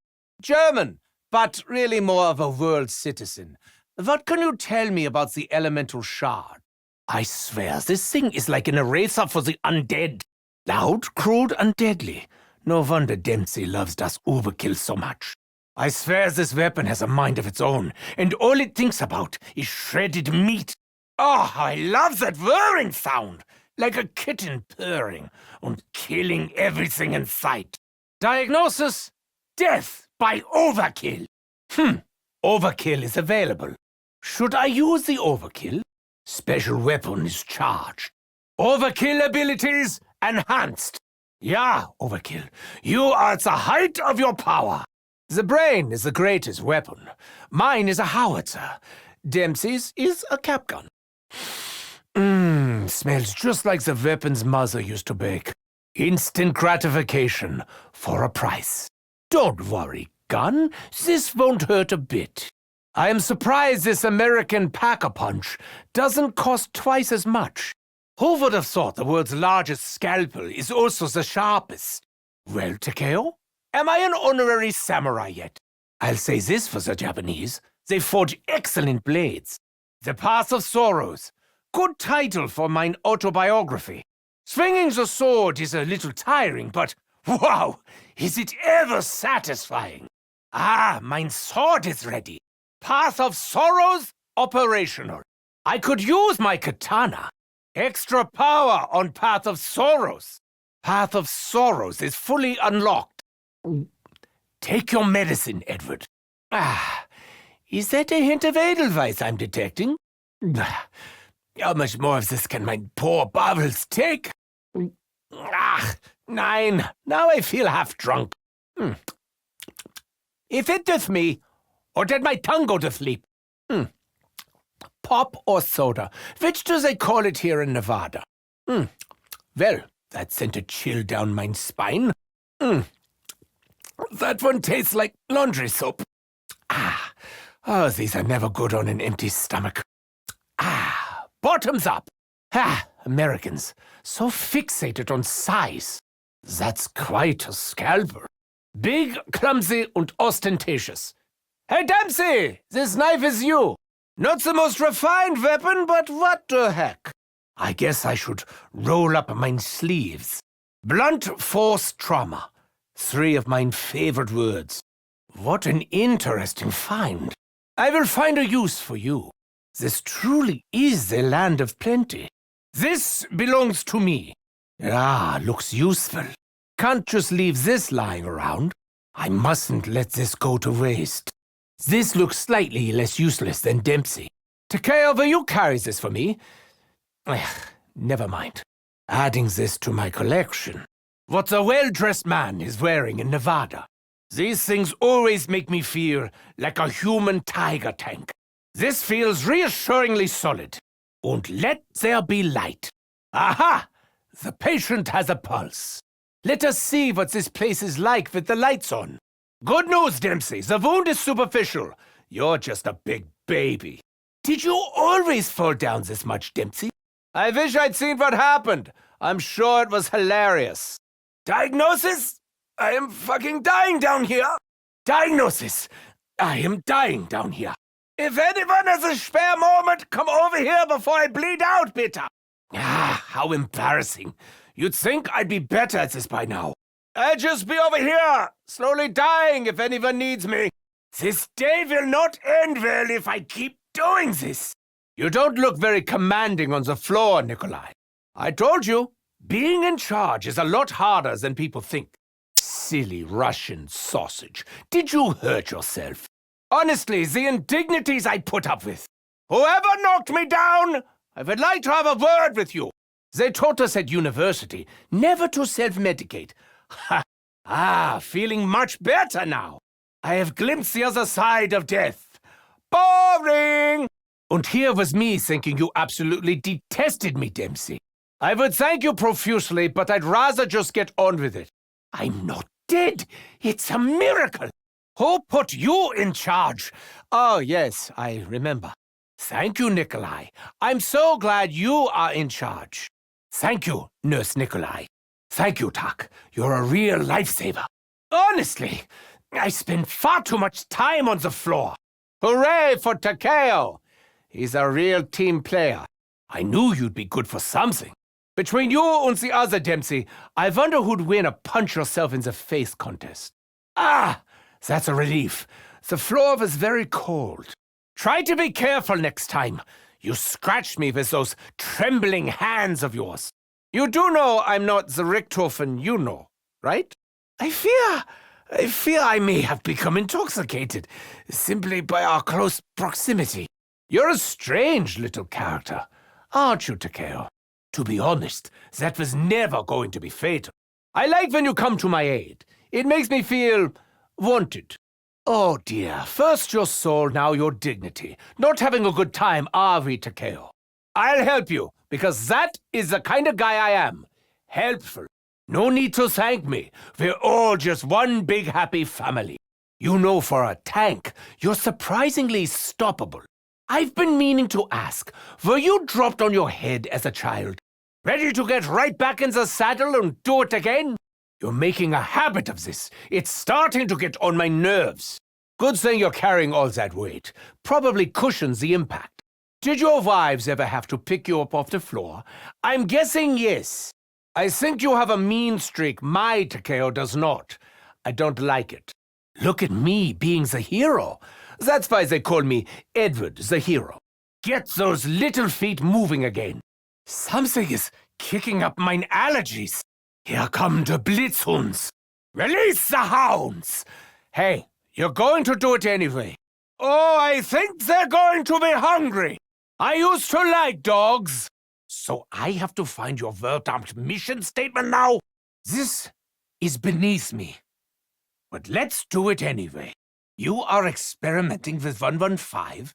German, but really more of a world citizen. What can you tell me about the elemental shard? I swear, this thing is like an eraser for the undead. Loud, crude, and deadly. No wonder Dempsey loves das Overkill so much. I swear this weapon has a mind of its own, and all it thinks about is shredded meat. Oh, I love that whirring sound, like a kitten purring and killing everything in sight. Diagnosis: death by overkill. Overkill is available. Should I use the overkill? Special weapon is charged. Overkill abilities enhanced. Yeah, overkill. You are at the height of your power. The brain is the greatest weapon. Mine is a howitzer. Dempsey's is a cap gun. Smells just like the weapon's mother used to bake. Instant gratification for a price. Don't worry, gun. This won't hurt a bit. I am surprised this American Pack-a-Punch doesn't cost twice as much. Who would have thought the world's largest scalpel is also the sharpest? Well, Takeo, am I an honorary samurai yet? I'll say this for the Japanese. They forge excellent blades. The Path of Sorrows. Good title for mine autobiography. Swinging the sword is a little tiring, but wow, is it ever satisfying. Mine sword is ready. Path of Sorrows operational. I could use my katana. Extra power on Path of Sorrows. Path of Sorrows is fully unlocked. Take your medicine, Edward. Is that a hint of Edelweiss I'm detecting? How much more of this can my poor bowels take? Nein, now I feel half drunk. If it doth me, or did my tongue go to sleep? Pop or soda? Which do they call it here in Nevada? Well, that sent a chill down my spine. That one tastes like laundry soap. Oh, these are never good on an empty stomach. Bottoms up. Americans, so fixated on size. That's quite a scalper. Big, clumsy, and ostentatious. Hey, Dempsey! This knife is you. Not the most refined weapon, but what the heck? I guess I should roll up my sleeves. Blunt force trauma. 3 of my favorite words. What an interesting find. I will find a use for you. This truly is the land of plenty. This belongs to me. Ah, looks useful. Can't just leave this lying around. I mustn't let this go to waste. This looks slightly less useless than Dempsey. Takeo, will you carry this for me? Never mind. Adding this to my collection. What a well-dressed man is wearing in Nevada. These things always make me feel like a human tiger tank. This feels reassuringly solid. And let there be light. Aha! The patient has a pulse. Let us see what this place is like with the lights on. Good news, Dempsey. The wound is superficial. You're just a big baby. Did you always fall down this much, Dempsey? I wish I'd seen what happened. I'm sure it was hilarious. Diagnosis? I am fucking dying down here. Diagnosis? I am dying down here. If anyone has a spare moment, come over here before I bleed out, bitte. Ah, how embarrassing. You'd think I'd be better at this by now. I'll just be over here, slowly dying if anyone needs me. This day will not end well if I keep doing this. You don't look very commanding on the floor, Nikolai. I told you, being in charge is a lot harder than people think. Silly Russian sausage. Did you hurt yourself? Honestly, the indignities I put up with. Whoever knocked me down, I would like to have a word with you. They taught us at university never to self-medicate. Ha! Ah, feeling much better now. I have glimpsed the other side of death. Boring! And here was me thinking you absolutely detested me, Dempsey. I would thank you profusely, but I'd rather just get on with it. I'm not dead. It's a miracle. Who put you in charge? Oh, yes, I remember. Thank you, Nikolai. I'm so glad you are in charge. Thank you, Nurse Nikolai. Thank you, Tak. You're a real lifesaver. Honestly, I spend far too much time on the floor. Hooray for Takeo! He's a real team player. I knew you'd be good for something. Between you and the other Dempsey, I wonder who'd win a punch-yourself-in-the-face contest. Ah, that's a relief. The floor was very cold. Try to be careful next time. You scratched me with those trembling hands of yours. You do know I'm not the Richtofen you know, right? I fear I may have become intoxicated, simply by our close proximity. You're a strange little character, aren't you, Takeo? To be honest, that was never going to be fatal. I like when you come to my aid. It makes me feel wanted. Oh dear, first your soul, now your dignity. Not having a good time, are we, Takeo? I'll help you, because that is the kind of guy I am. Helpful. No need to thank me. We're all just one big happy family. You know, for a tank, you're surprisingly stoppable. I've been meaning to ask, were you dropped on your head as a child? Ready to get right back in the saddle and do it again? You're making a habit of this. It's starting to get on my nerves. Good thing you're carrying all that weight. Probably cushions the impact. Did your wives ever have to pick you up off the floor? I'm guessing yes. I think you have a mean streak my Takeo does not. I don't like it. Look at me being the hero. That's why they call me Edward the hero. Get those little feet moving again. Something is kicking up mine allergies. Here come the Blitzhunds. Release the hounds. Hey, you're going to do it anyway. Oh, I think they're going to be hungry. I used to like dogs. So I have to find your verdammt mission statement now? This is beneath me. But let's do it anyway. You are experimenting with 115?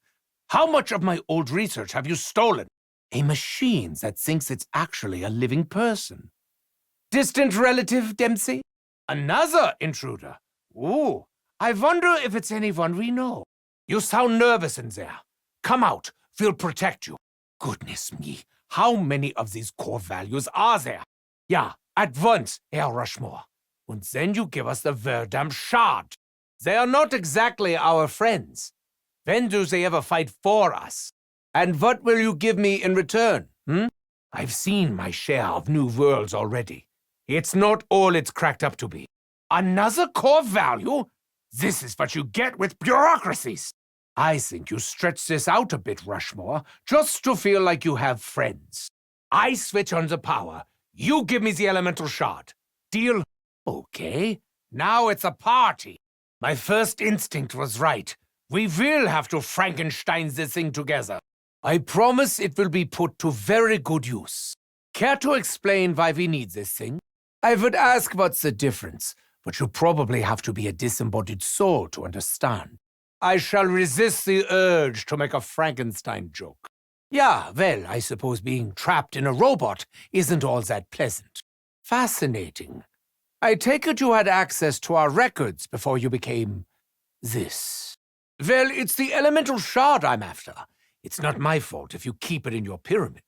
How much of my old research have you stolen? A machine that thinks it's actually a living person. Distant relative, Dempsey? Another intruder? Ooh, I wonder if it's anyone we know. You sound nervous in there. Come out. We'll protect you. Goodness me, how many of these core values are there? Yeah, at once, Herr Rushmore. And then you give us the verdammt shard. They are not exactly our friends. When do they ever fight for us? And what will you give me in return, I've seen my share of new worlds already. It's not all it's cracked up to be. Another core value? This is what you get with bureaucracies. I think you stretch this out a bit, Rushmore, just to feel like you have friends. I switch on the power. You give me the elemental shard. Deal? Okay. Now it's a party. My first instinct was right. We will have to Frankenstein this thing together. I promise it will be put to very good use. Care to explain why we need this thing? I would ask what's the difference, but you probably have to be a disembodied soul to understand. I shall resist the urge to make a Frankenstein joke. Yeah, well, I suppose being trapped in a robot isn't all that pleasant. Fascinating. I take it you had access to our records before you became this. Well, it's the elemental shard I'm after. It's not my fault if you keep it in your pyramid.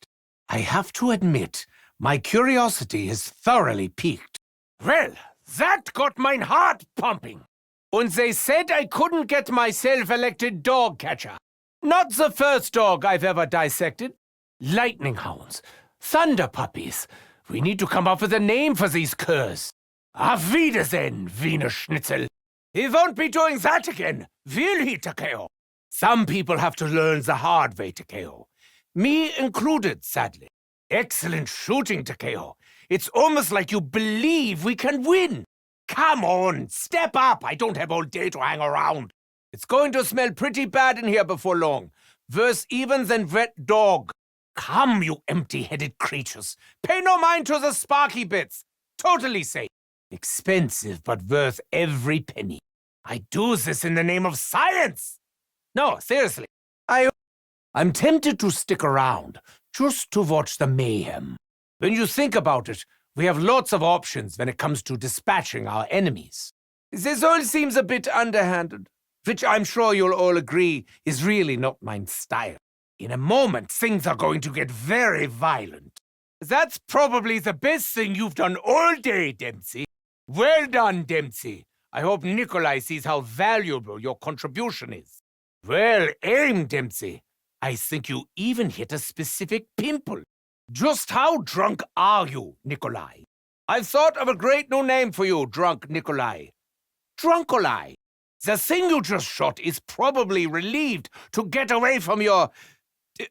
I have to admit, my curiosity is thoroughly piqued. Well, that got mine heart pumping. And they said I couldn't get my self-elected dog catcher. Not the first dog I've ever dissected. Lightning hounds, thunder puppies. We need to come up with a name for these curs. Auf Wiedersehen, Wiener Schnitzel. He won't be doing that again, will he, Takeo? Some people have to learn the hard way, Takeo. Me included, sadly. Excellent shooting, Takeo. It's almost like you believe we can win. Come on, step up. I don't have all day to hang around. It's going to smell pretty bad in here before long. Worse even than wet dog. Come, you empty-headed creatures. Pay no mind to the sparky bits. Totally safe. Expensive, but worth every penny. I do this in the name of science. No, seriously. I'm tempted to stick around, just to watch the mayhem. When you think about it, we have lots of options when it comes to dispatching our enemies. This all seems a bit underhanded, which I'm sure you'll all agree is really not my style. In a moment, things are going to get very violent. That's probably the best thing you've done all day, Dempsey. Well done, Dempsey. I hope Nikolai sees how valuable your contribution is. Well aimed, Dempsey. I think you even hit a specific pimple. Just how drunk are you, Nikolai? I've thought of a great new name for you, drunk Nikolai. Drunkolai. The thing you just shot is probably relieved to get away from your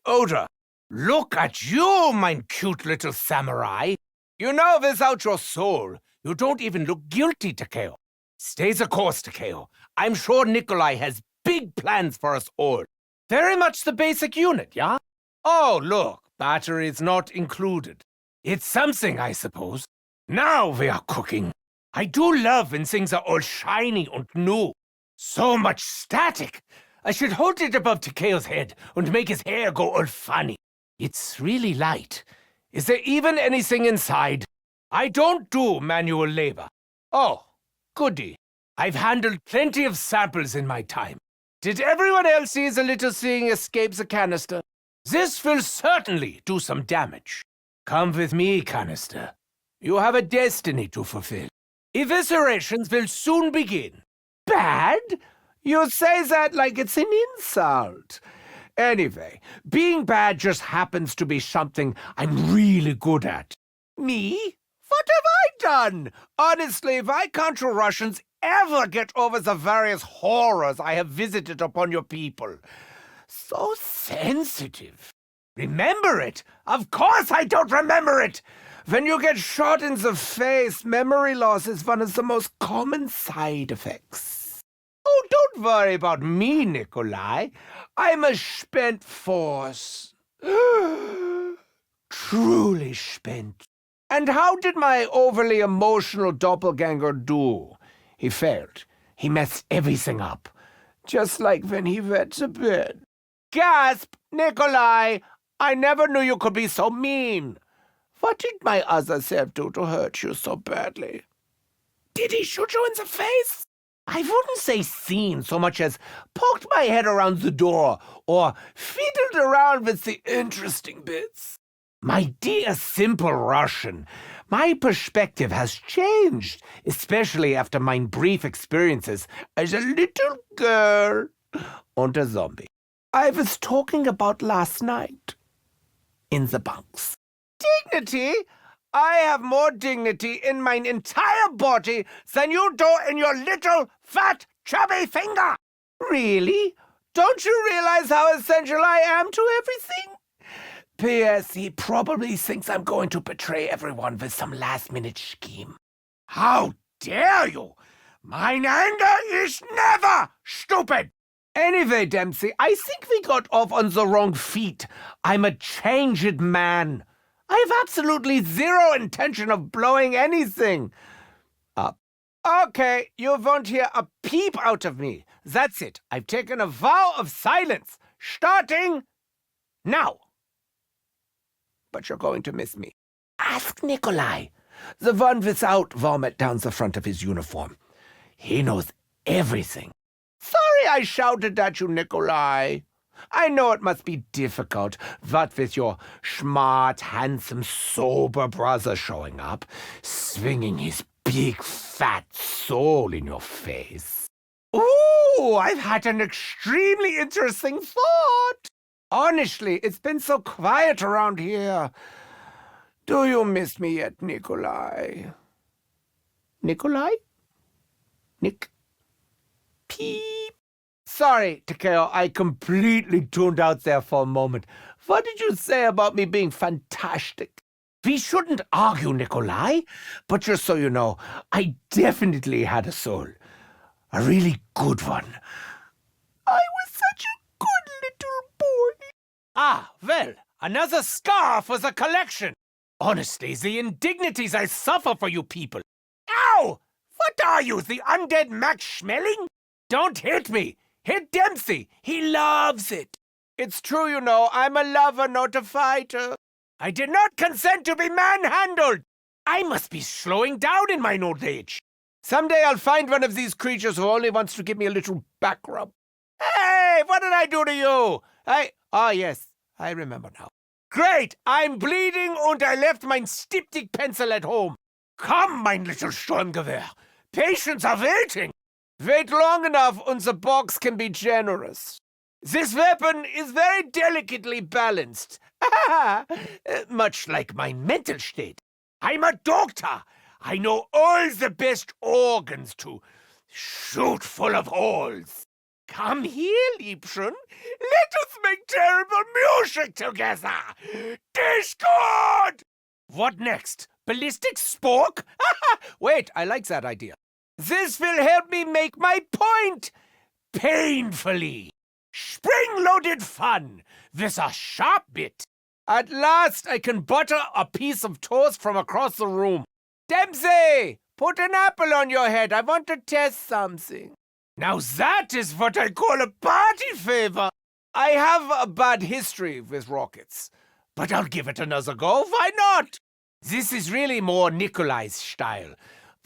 odor. Look at you, my cute little samurai. You know, without your soul, you don't even look guilty, Takeo. Stay the course, Takeo. I'm sure Nikolai has big plans for us all. Very much the basic unit, yeah? Oh, look, batteries not included. It's something, I suppose. Now we are cooking. I do love when things are all shiny and new. So much static. I should hold it above Takeo's head and make his hair go all funny. It's really light. Is there even anything inside? I don't do manual labor. Oh, goody. I've handled plenty of samples in my time. Did everyone else see the little thing escape the canister? This will certainly do some damage. Come with me, canister. You have a destiny to fulfill. Eviscerations will soon begin. Bad? You say that like it's an insult. Anyway, being bad just happens to be something I'm really good at. Me? What have I done? Honestly, why can't you Russians ever get over the various horrors I have visited upon your people? So sensitive. Remember it? Of course I don't remember it! When you get shot in the face, memory loss is one of the most common side effects. Oh, don't worry about me, Nikolai. I'm a spent force. Truly spent. And how did my overly emotional doppelganger do? He failed. He messed everything up. Just like when he went to bed. Gasp! Nikolai! I never knew you could be so mean. What did my other self do to hurt you so badly? Did he shoot you in the face? I wouldn't say seen so much as poked my head around the door or fiddled around with the interesting bits. My dear simple Russian, my perspective has changed, especially after my brief experiences as a little girl and a zombie. I was talking about last night in the bunks. Dignity? I have more dignity in my entire body than you do in your little, fat, chubby finger. Really? Don't you realize how essential I am to everything? P.S. He probably thinks I'm going to betray everyone with some last-minute scheme. How dare you? Mine anger is never stupid! Anyway, Dempsey, I think we got off on the wrong feet. I'm a changed man. I have absolutely zero intention of blowing anything up. Okay, you won't hear a peep out of me. That's it. I've taken a vow of silence, starting now. But you're going to miss me. Ask Nikolai, the one without vomit down the front of his uniform. He knows everything. Sorry I shouted at you, Nikolai. I know it must be difficult, what with your smart, handsome, sober brother showing up, swinging his big, fat soul in your face. Ooh, I've had an extremely interesting thought. Honestly, it's been so quiet around here. Do you miss me yet, Nikolai? Nikolai? Nick? Peep. Sorry, Takeo, I completely tuned out there for a moment. What did you say about me being fantastic? We shouldn't argue, Nikolai, but just so you know, I definitely had a soul. A really good one. I was such a good little boy. Ah, well, another scar for the collection. Honestly, the indignities I suffer for you people. Ow! What are you, the undead Max Schmeling? Don't hit me. Hit Dempsey. He loves it. It's true, you know. I'm a lover, not a fighter. I did not consent to be manhandled. I must be slowing down in my old age. Someday I'll find one of these creatures who only wants to give me a little back rub. Hey, what did I do to you? Yes, I remember now. Great, I'm bleeding and I left mein Styptic pencil at home. Come, mein little Sturmgewehr. Patients are waiting. Wait long enough and the box can be generous. This weapon is very delicately balanced. Much like my mental state. I'm a doctor. I know all the best organs to shoot full of holes. Come here, Liebchen. Let us make terrible music together. Discord! What next? Ballistic spork? Wait, I like that idea. This will help me make my point. Painfully. Spring-loaded fun with a sharp bit. At last I can butter a piece of toast from across the room. Dempsey, put an apple on your head. I want to test something. Now that is what I call a party favor. I have a bad history with rockets, but I'll give it another go. Why not? This is really more Nikolai's style,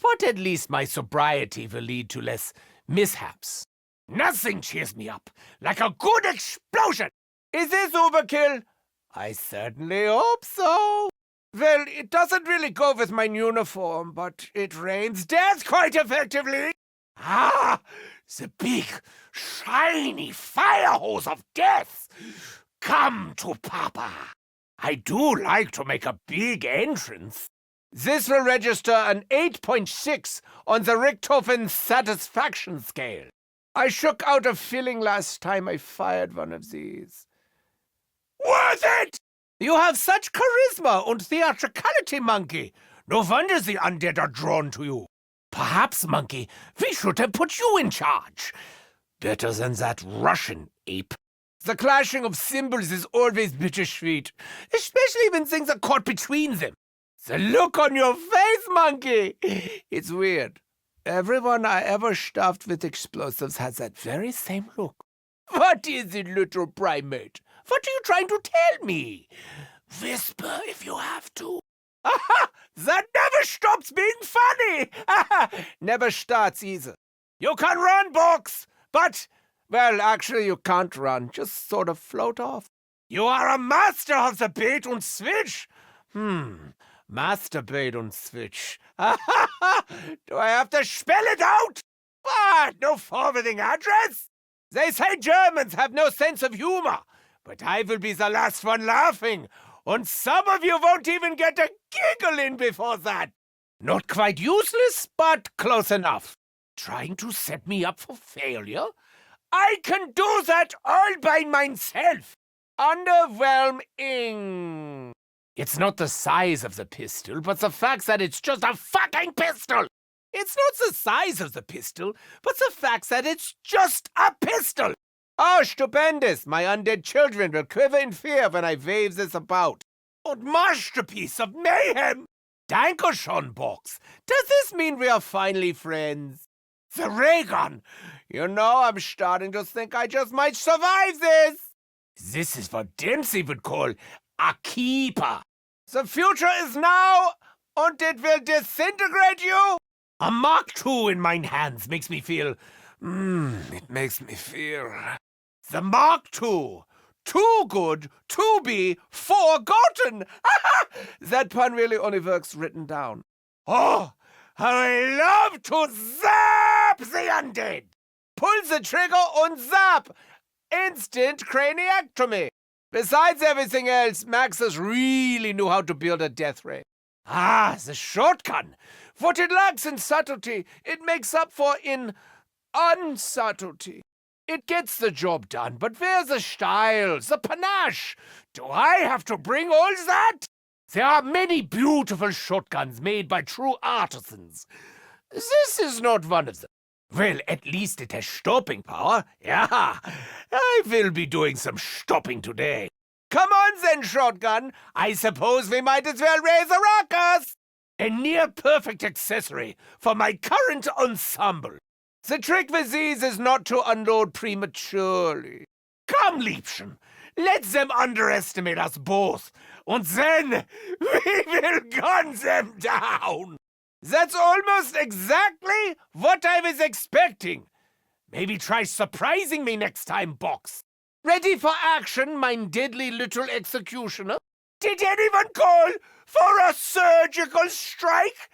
but at least my sobriety will lead to less mishaps. Nothing cheers me up like a good explosion. Is this overkill? I certainly hope so. Well, it doesn't really go with my uniform, but it rains death quite effectively. Ah, the big, shiny fire hose of death. Come to Papa. I do like to make a big entrance. This will register an 8.6 on the Richtofen satisfaction scale. I shook out a feeling last time I fired one of these. Worth it! You have such charisma and theatricality, Monkey. No wonder the undead are drawn to you. Perhaps, Monkey, we should have put you in charge. Better than that Russian ape. The clashing of cymbals is always bittersweet, especially when things are caught between them. The look on your face, Monkey! It's weird. Everyone I ever stuffed with explosives has that very same look. What is it, little primate? What are you trying to tell me? Whisper if you have to. Aha! That never stops being funny! Never starts either. You can run, Box, but, well, actually you can't run. Just sort of float off. You are a master of the bait and switch. Master bait and switch. Do I have to spell it out? What? No forwarding address? They say Germans have no sense of humor, but I will be the last one laughing, and some of you won't even get a giggle in before that. Not quite useless, but close enough. Trying to set me up for failure? I can do that all by myself. Underwhelming. It's not the size of the pistol, but the fact that it's just a fucking pistol. It's not the size of the pistol, but the fact that it's just a pistol. Oh, stupendous! My undead children will quiver in fear when I wave this about. Und masterpiece of mayhem! Dankeschön, Box. Does this mean we are finally friends? The ray gun! You know, I'm starting to think I just might survive this. This is what Dempsey would call a keeper. The future is now, and it will disintegrate you. A Mark II in mine hands makes me feel... it makes me feel... The Mark II. Too good to be forgotten. That pun really only works written down. Oh, how I love to zap the undead. Pull the trigger and zap. Instant craniectomy. Besides everything else, Maxus really knew how to build a death ray. Ah, the shotgun. What it lacks in subtlety, it makes up for in unsubtlety. It gets the job done, but where's the style, the panache? Do I have to bring all that? There are many beautiful shotguns made by true artisans. This is not one of them. Well, at least it has stopping power. Yeah, I will be doing some stopping today. Come on then, shotgun. I suppose we might as well raise a ruckus. A near-perfect accessory for my current ensemble. The trick with these is not to unload prematurely. Come, Liebchen, let them underestimate us both, and then we will gun them down. That's almost exactly what I was expecting. Maybe try surprising me next time, Box. Ready for action, mein deadly little executioner? Did anyone call for a surgical strike?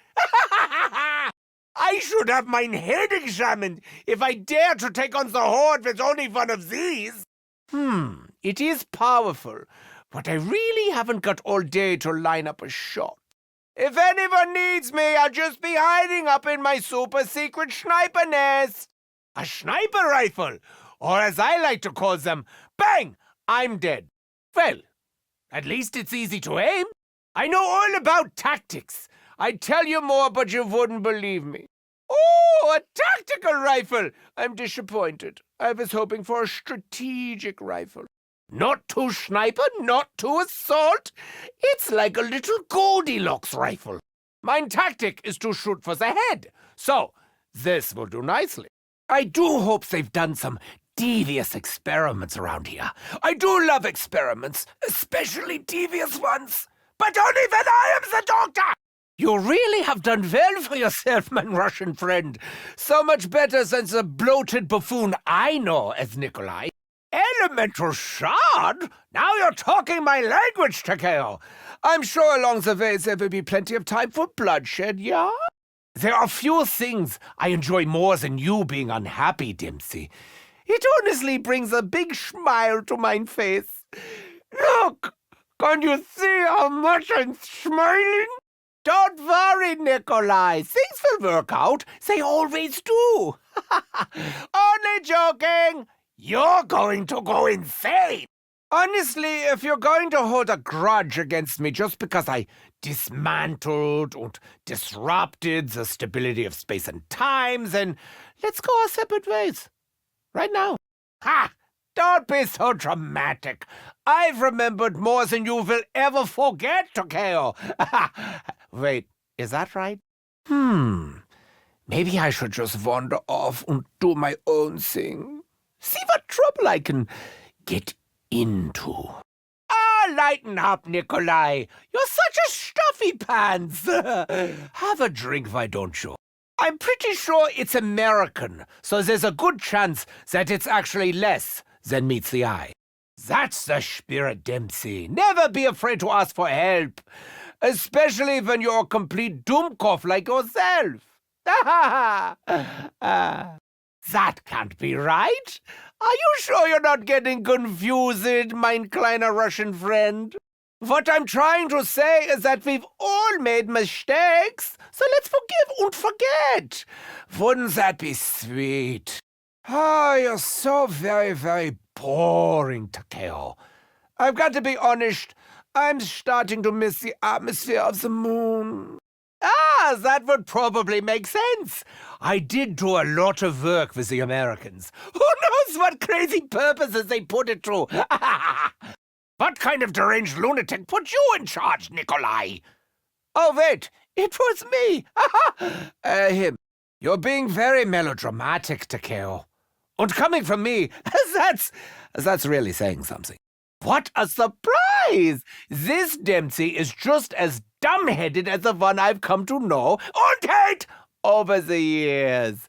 I should have mine head examined if I dare to take on the horde with only one of these. It is powerful, but I really haven't got all day to line up a shot. If anyone needs me, I'll just be hiding up in my super-secret sniper nest. A sniper rifle, or as I like to call them, bang, I'm dead. Well, at least it's easy to aim. I know all about tactics. I'd tell you more, but you wouldn't believe me. Oh, a tactical rifle! I'm disappointed. I was hoping for a strategic rifle. Not too sniper, not too assault. It's like a little Goldilocks rifle. Mine tactic is to shoot for the head, so this will do nicely. I do hope they've done some devious experiments around here. I do love experiments, especially devious ones. But only when I am the doctor! You really have done well for yourself, my Russian friend. So much better than the bloated buffoon I know as Nikolai. Elemental shard? Now you're talking my language, Takeo. I'm sure along the way there will be plenty of time for bloodshed, yeah? There are few things I enjoy more than you being unhappy, Dempsey. It honestly brings a big smile to my face. Look, can you see how much I'm smiling? Don't worry, Nikolai. Things will work out. They always do. Only joking. You're going to go insane. Honestly, if you're going to hold a grudge against me just because I dismantled and disrupted the stability of space and time, then let's go our separate ways. Right now. Ha! Don't be so dramatic. I've remembered more than you will ever forget, Takeo. Wait, is that right? Maybe I should just wander off and do my own thing. See what trouble I can get into. Ah, lighten up, Nikolai. You're such a stuffy pants. Have a drink, why don't you? I'm pretty sure it's American, so there's a good chance that it's actually less than meets the eye. That's the spirit, Dempsey. Never be afraid to ask for help, especially when you're a complete Dummkopf like yourself. That can't be right. Are you sure you're not getting confused, mein kleiner Russian friend? What I'm trying to say is that we've all made mistakes, so let's forgive and forget. Wouldn't that be sweet? Oh, you're so very, very boring, Takeo. I've got to be honest, I'm starting to miss the atmosphere of the moon. Ah, that would probably make sense. I did do a lot of work with the Americans. Who knows what crazy purposes they put it to? What kind of deranged lunatic put you in charge, Nikolai? Oh, wait, it was me. Him. You're being very melodramatic, Takeo. And coming from me, that's really saying something. What a surprise! This Dempsey is just as dumbheaded as the one I've come to know and hate over the years.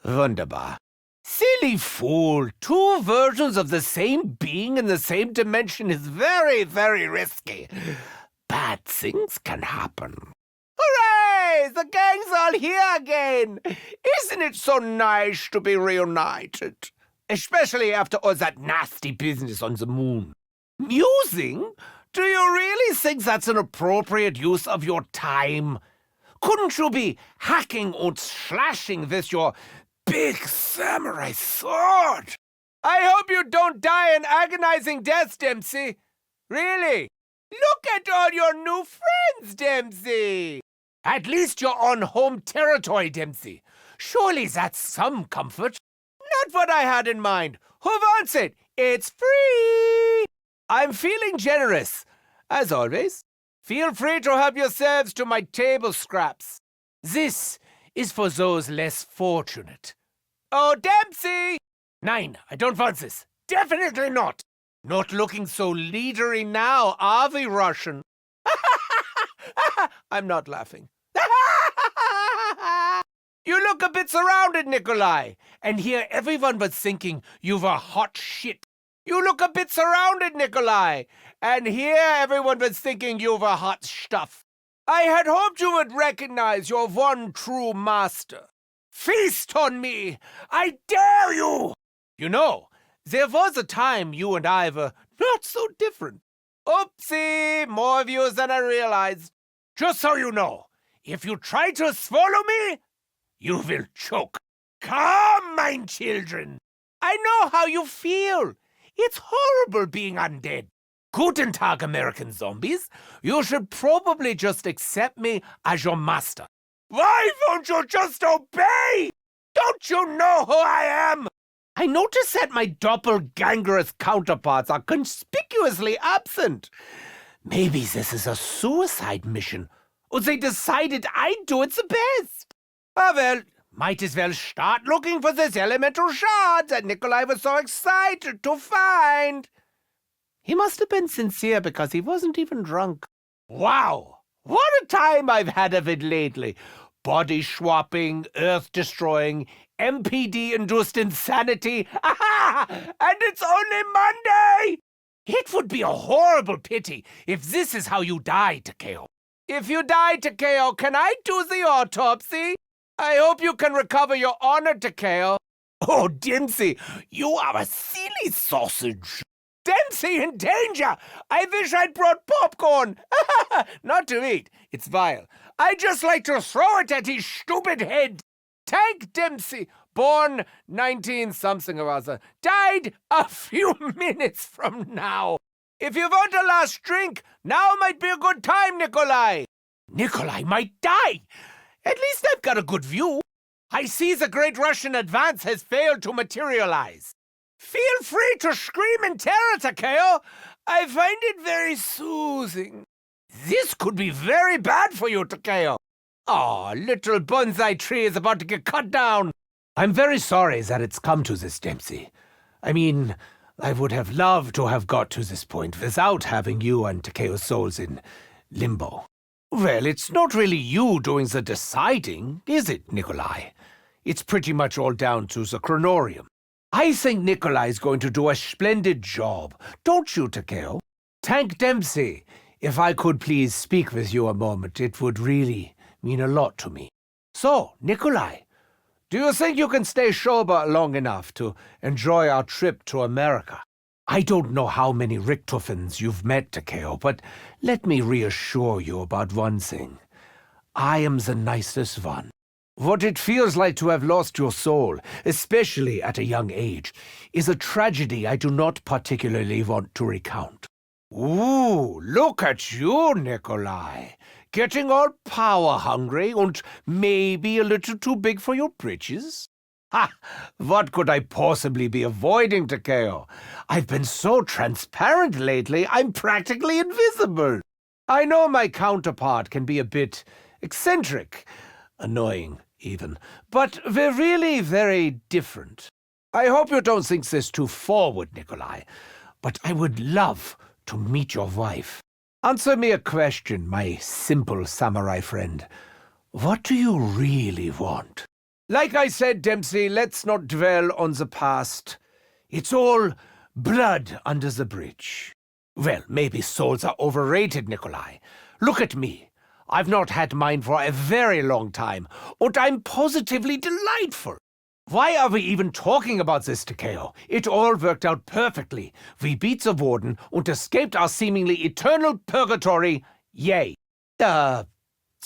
Wunderbar. Silly fool. 2 versions of the same being in the same dimension is very, very risky. Bad things can happen. Hooray! The gang's all here again. Isn't it so nice to be reunited? Especially after all that nasty business on the moon. Musing? Do you really think that's an appropriate use of your time? Couldn't you be hacking and slashing with your big samurai sword? I hope you don't die an agonizing death, Dempsey. Really? Look at all your new friends, Dempsey. At least you're on home territory, Dempsey. Surely that's some comfort. Not what I had in mind. Who wants it? It's free. I'm feeling generous, as always. Feel free to help yourselves to my table scraps. This is for those less fortunate. Oh, Dempsey! Nein, I don't want this. Definitely not. Not looking so leadery now, are we, Russian? I'm not laughing. You look a bit surrounded, Nikolai, and here everyone was thinking you were hot shit. You look a bit surrounded, Nikolai, and here everyone was thinking you were hot stuff. I had hoped you would recognize your one true master. Feast on me! I dare you! You know, there was a time you and I were not so different. Oopsie, more views than I realized. Just so you know, if you try to swallow me, you will choke. Come, mein children. I know how you feel. It's horrible being undead. Guten Tag, American zombies. You should probably just accept me as your master. Why won't you just obey? Don't you know who I am? I notice that my doppelgangerous counterparts are conspicuously absent. Maybe this is a suicide mission, or they decided I'd do it the best. Ah, well, might as well start looking for this elemental shard that Nikolai was so excited to find. He must have been sincere because he wasn't even drunk. Wow, what a time I've had of it lately. Body swapping, earth-destroying, MPD-induced insanity. Aha! And it's only Monday! It would be a horrible pity if this is how you die, Takeo. If you die, Takeo, can I do the autopsy? I hope you can recover your honor, Takeo. Oh, Dempsey, you are a silly sausage. Dempsey in danger! I wish I'd brought popcorn. Not to eat. It's vile. I just like to throw it at his stupid head. Tank Dempsey, born 19-something or other, died a few minutes from now. If you want a last drink, now might be a good time, Nikolai. Nikolai might die. At least I've got a good view. I see the great Russian advance has failed to materialize. Feel free to scream in terror, Takeo. I find it very soothing. This could be very bad for you, Takeo. Oh, little bonsai tree is about to get cut down. I'm very sorry that it's come to this, Dempsey. I mean, I would have loved to have got to this point without having you and Takeo's souls in limbo. Well, it's not really you doing the deciding, is it, Nikolai? It's pretty much all down to the chronorium. I think Nikolai's going to do a splendid job. Don't you, Takeo? Tank Dempsey, if I could please speak with you a moment, it would really mean a lot to me. So, Nikolai, do you think you can stay sober long enough to enjoy our trip to America? I don't know how many Richtofens you've met, Takeo, but let me reassure you about one thing. I am the nicest one. What it feels like to have lost your soul, especially at a young age, is a tragedy I do not particularly want to recount. Ooh, look at you, Nikolai. Getting all power-hungry and maybe a little too big for your britches? Ha! What could I possibly be avoiding, Takeo? I've been so transparent lately, I'm practically invisible. I know my counterpart can be a bit eccentric, annoying even, but we're really very different. I hope you don't think this too forward, Nikolai, but I would love to meet your wife. Answer me a question, my simple samurai friend. What do you really want? Like I said, Dempsey, let's not dwell on the past. It's all blood under the bridge. Well, maybe souls are overrated, Nikolai. Look at me. I've not had mine for a very long time, and I'm positively delightful. Why are we even talking about this, Takeo? It all worked out perfectly. We beat the warden and escaped our seemingly eternal purgatory. Yay. There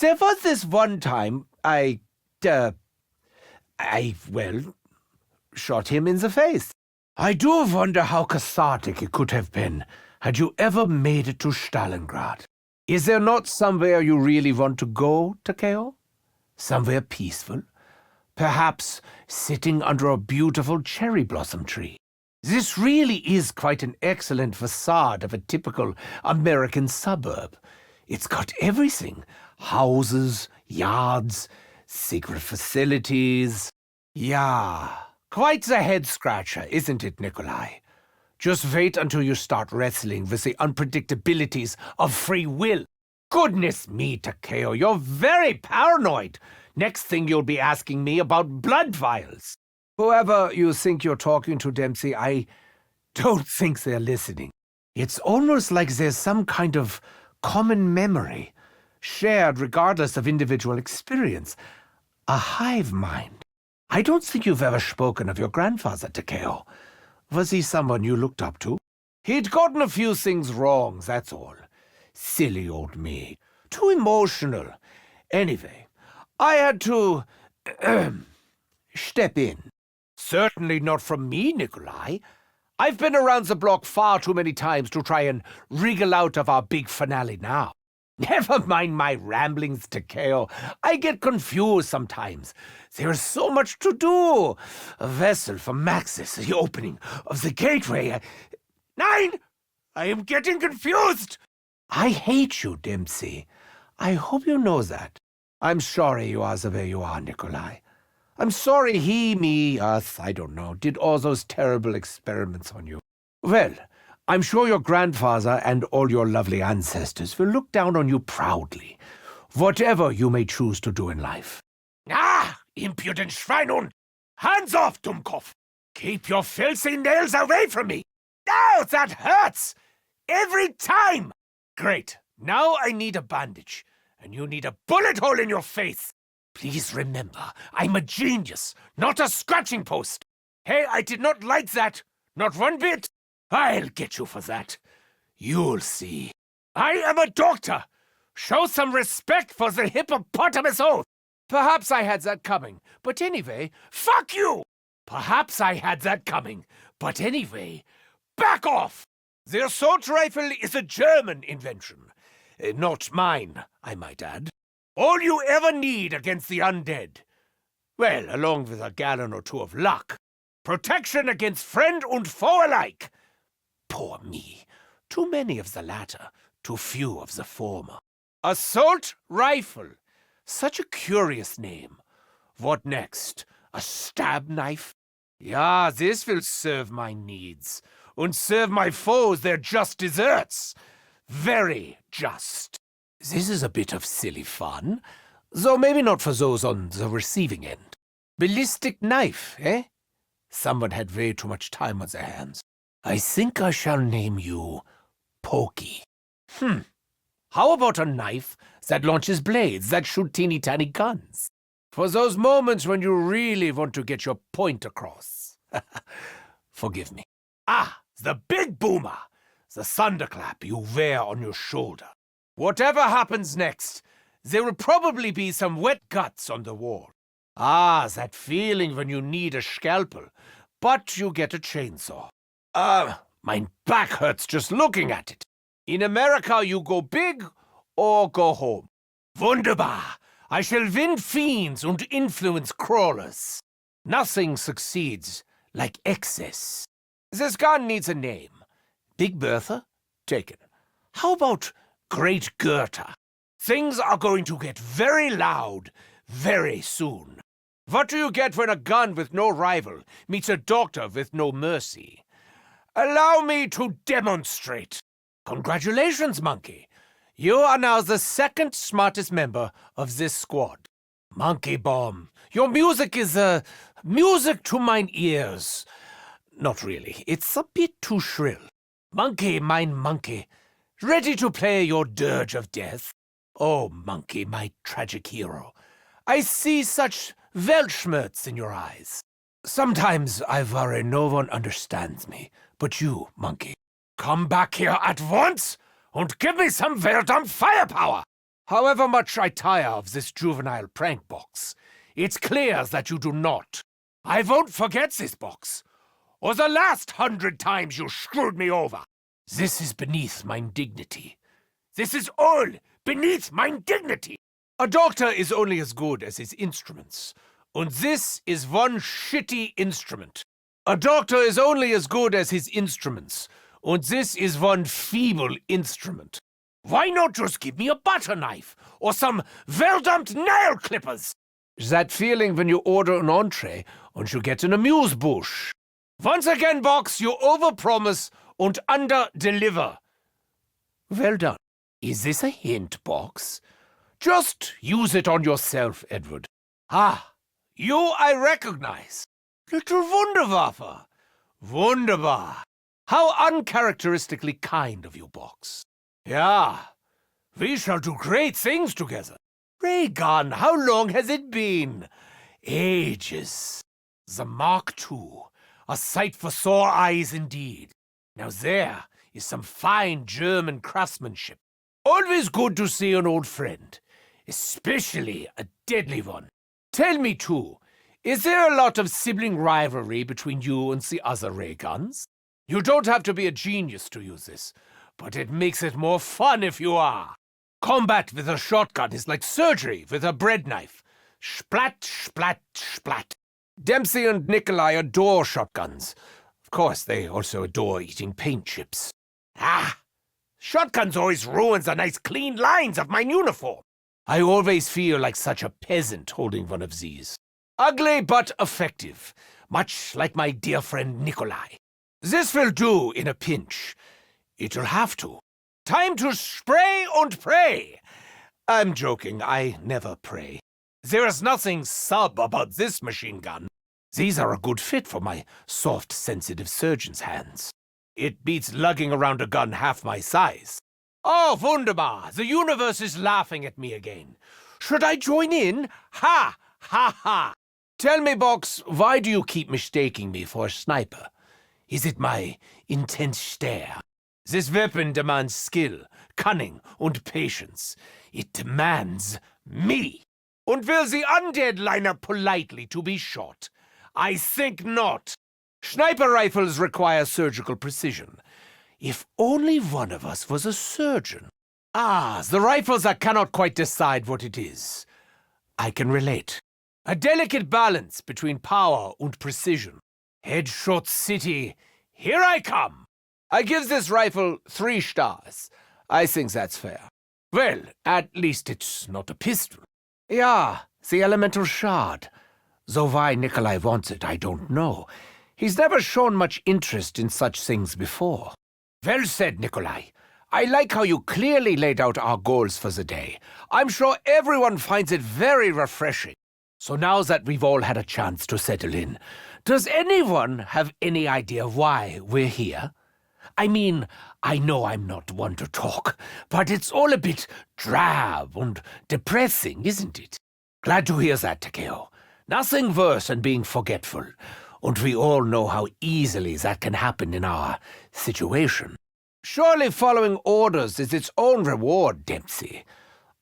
was this one time I shot him in the face. I do wonder how cathartic it could have been had you ever made it to Stalingrad. Is there not somewhere you really want to go, Takeo? Somewhere peaceful? Perhaps sitting under a beautiful cherry blossom tree. This really is quite an excellent facade of a typical American suburb. It's got everything. Houses, yards, secret facilities. Yeah, quite the head-scratcher, isn't it, Nikolai? Just wait until you start wrestling with the unpredictabilities of free will. Goodness me, Takeo, you're very paranoid. Next thing you'll be asking me about blood vials. Whoever you think you're talking to, Dempsey, I don't think they're listening. It's almost like there's some kind of common memory, shared regardless of individual experience. A hive mind. I don't think you've ever spoken of your grandfather, Takeo. Was he someone you looked up to? He'd gotten a few things wrong, that's all. Silly old me. Too emotional. Anyway, I had to step in. Certainly not from me, Nikolai. I've been around the block far too many times to try and wriggle out of our big finale now. Never mind my ramblings, Takeo. I get confused sometimes. There's so much to do. A vessel for Maxis, the opening of the gateway. Nine! I am getting confused! I hate you, Dempsey. I hope you know that. I'm sorry you are the way you are, Nikolai. I'm sorry he, me, us, I don't know, did all those terrible experiments on you. Well, I'm sure your grandfather and all your lovely ancestors will look down on you proudly, whatever you may choose to do in life. Ah, impudent Schweinhund! Hands off, Dummkopf! Keep your filthy nails away from me! Ow, that hurts! Every time! Great, now I need a bandage, and you need a bullet hole in your face. Please remember, I'm a genius, not a scratching post. Hey, I did not like that, not one bit. I'll get you for that. You'll see. I am a doctor. Show some respect for the hippopotamus oath. Perhaps I had that coming, but anyway, fuck you! Perhaps I had that coming, but anyway, back off! The assault rifle is a German invention. Not mine, I might add. All you ever need against the undead. Well, along with a gallon or two of luck. Protection against friend and foe alike. Poor me. Too many of the latter, too few of the former. Assault rifle. Such a curious name. What next? A stab knife? Yeah, this will serve my needs. And serve my foes their just desserts. Very just. This is a bit of silly fun, though maybe not for those on the receiving end. Ballistic knife, eh? Someone had way too much time on their hands. I think I shall name you Pokey. How about a knife that launches blades that shoot teeny-tiny guns? For those moments when you really want to get your point across. Forgive me. The big boomer. The thunderclap you wear on your shoulder. Whatever happens next, there will probably be some wet guts on the wall. That feeling when you need a scalpel, but you get a chainsaw. My back hurts just looking at it. In America, you go big or go home. Wunderbar! I shall win fiends and influence crawlers. Nothing succeeds like excess. This gun needs a name. Big Bertha? Taken. How about Great Goethe? Things are going to get very loud very soon. What do you get when a gun with no rival meets a doctor with no mercy? Allow me to demonstrate. Congratulations, Monkey. You are now the second smartest member of this squad. Monkey Bomb, your music is, music to mine ears. Not really, it's a bit too shrill. Monkey, mine monkey, ready to play your dirge of death? Oh, Monkey, my tragic hero, I see such Weltschmerz in your eyes. Sometimes I worry no one understands me, but you, Monkey. Come back here at once and give me some Verdammt firepower! However much I tire of this juvenile prank box, it's clear that you do not. I won't forget this box, or the last 100 times you screwed me over. This is beneath mine dignity. This is all beneath mine dignity. A doctor is only as good as his instruments, and this is one shitty instrument. A doctor is only as good as his instruments, and this is one feeble instrument. Why not just give me a butter knife or some Verdammt nail clippers? That feeling when you order an entree and you get an amuse-bouche. Once again, box, you overpromise and under-deliver. Well done. Is this a hint, box? Just use it on yourself, Edward. You I recognize. Little Wunderwaffe. Wunderbar. How uncharacteristically kind of you, Box. Yeah, we shall do great things together. Ray gun, how long has it been? Ages. The Mark II, a sight for sore eyes indeed. Now there is some fine German craftsmanship. Always good to see an old friend, especially a deadly one. Tell me, too, is there a lot of sibling rivalry between you and the other ray guns? You don't have to be a genius to use this, but it makes it more fun if you are. Combat with a shotgun is like surgery with a bread knife. Splat, splat, splat. Dempsey and Nikolai adore shotguns. Of course, they also adore eating paint chips. Shotguns always ruins the nice clean lines of my uniform. I always feel like such a peasant holding one of these. Ugly but effective, much like my dear friend Nikolai. This will do in a pinch. It'll have to. Time to spray and pray. I'm joking, I never pray. There is nothing sub about this machine gun. These are a good fit for my soft, sensitive surgeon's hands. It beats lugging around a gun half my size. Oh, wunderbar! The universe is laughing at me again. Should I join in? Ha! Ha ha! Tell me, Box, why do you keep mistaking me for a sniper? Is it my intense stare? This weapon demands skill, cunning, and patience. It demands me. And will the undead line up politely to be shot? I think not. Sniper rifles require surgical precision. If only one of us was a surgeon. The rifles I cannot quite decide what it is. I can relate. A delicate balance between power and precision. Headshot City, here I come. I give this rifle 3 stars. I think that's fair. Well, at least it's not a pistol. Yeah, the elemental shard. Though why Nikolai wants it, I don't know. He's never shown much interest in such things before. Well said, Nikolai. I like how you clearly laid out our goals for the day. I'm sure everyone finds it very refreshing. So now that we've all had a chance to settle in, Does anyone have any idea why we're here? I mean, I know I'm not one to talk, but it's all a bit drab and depressing, isn't it? Glad to hear that, Takeo. Nothing worse than being forgetful, and we all know how easily that can happen in our situation. Surely following orders is its own reward, Dempsey.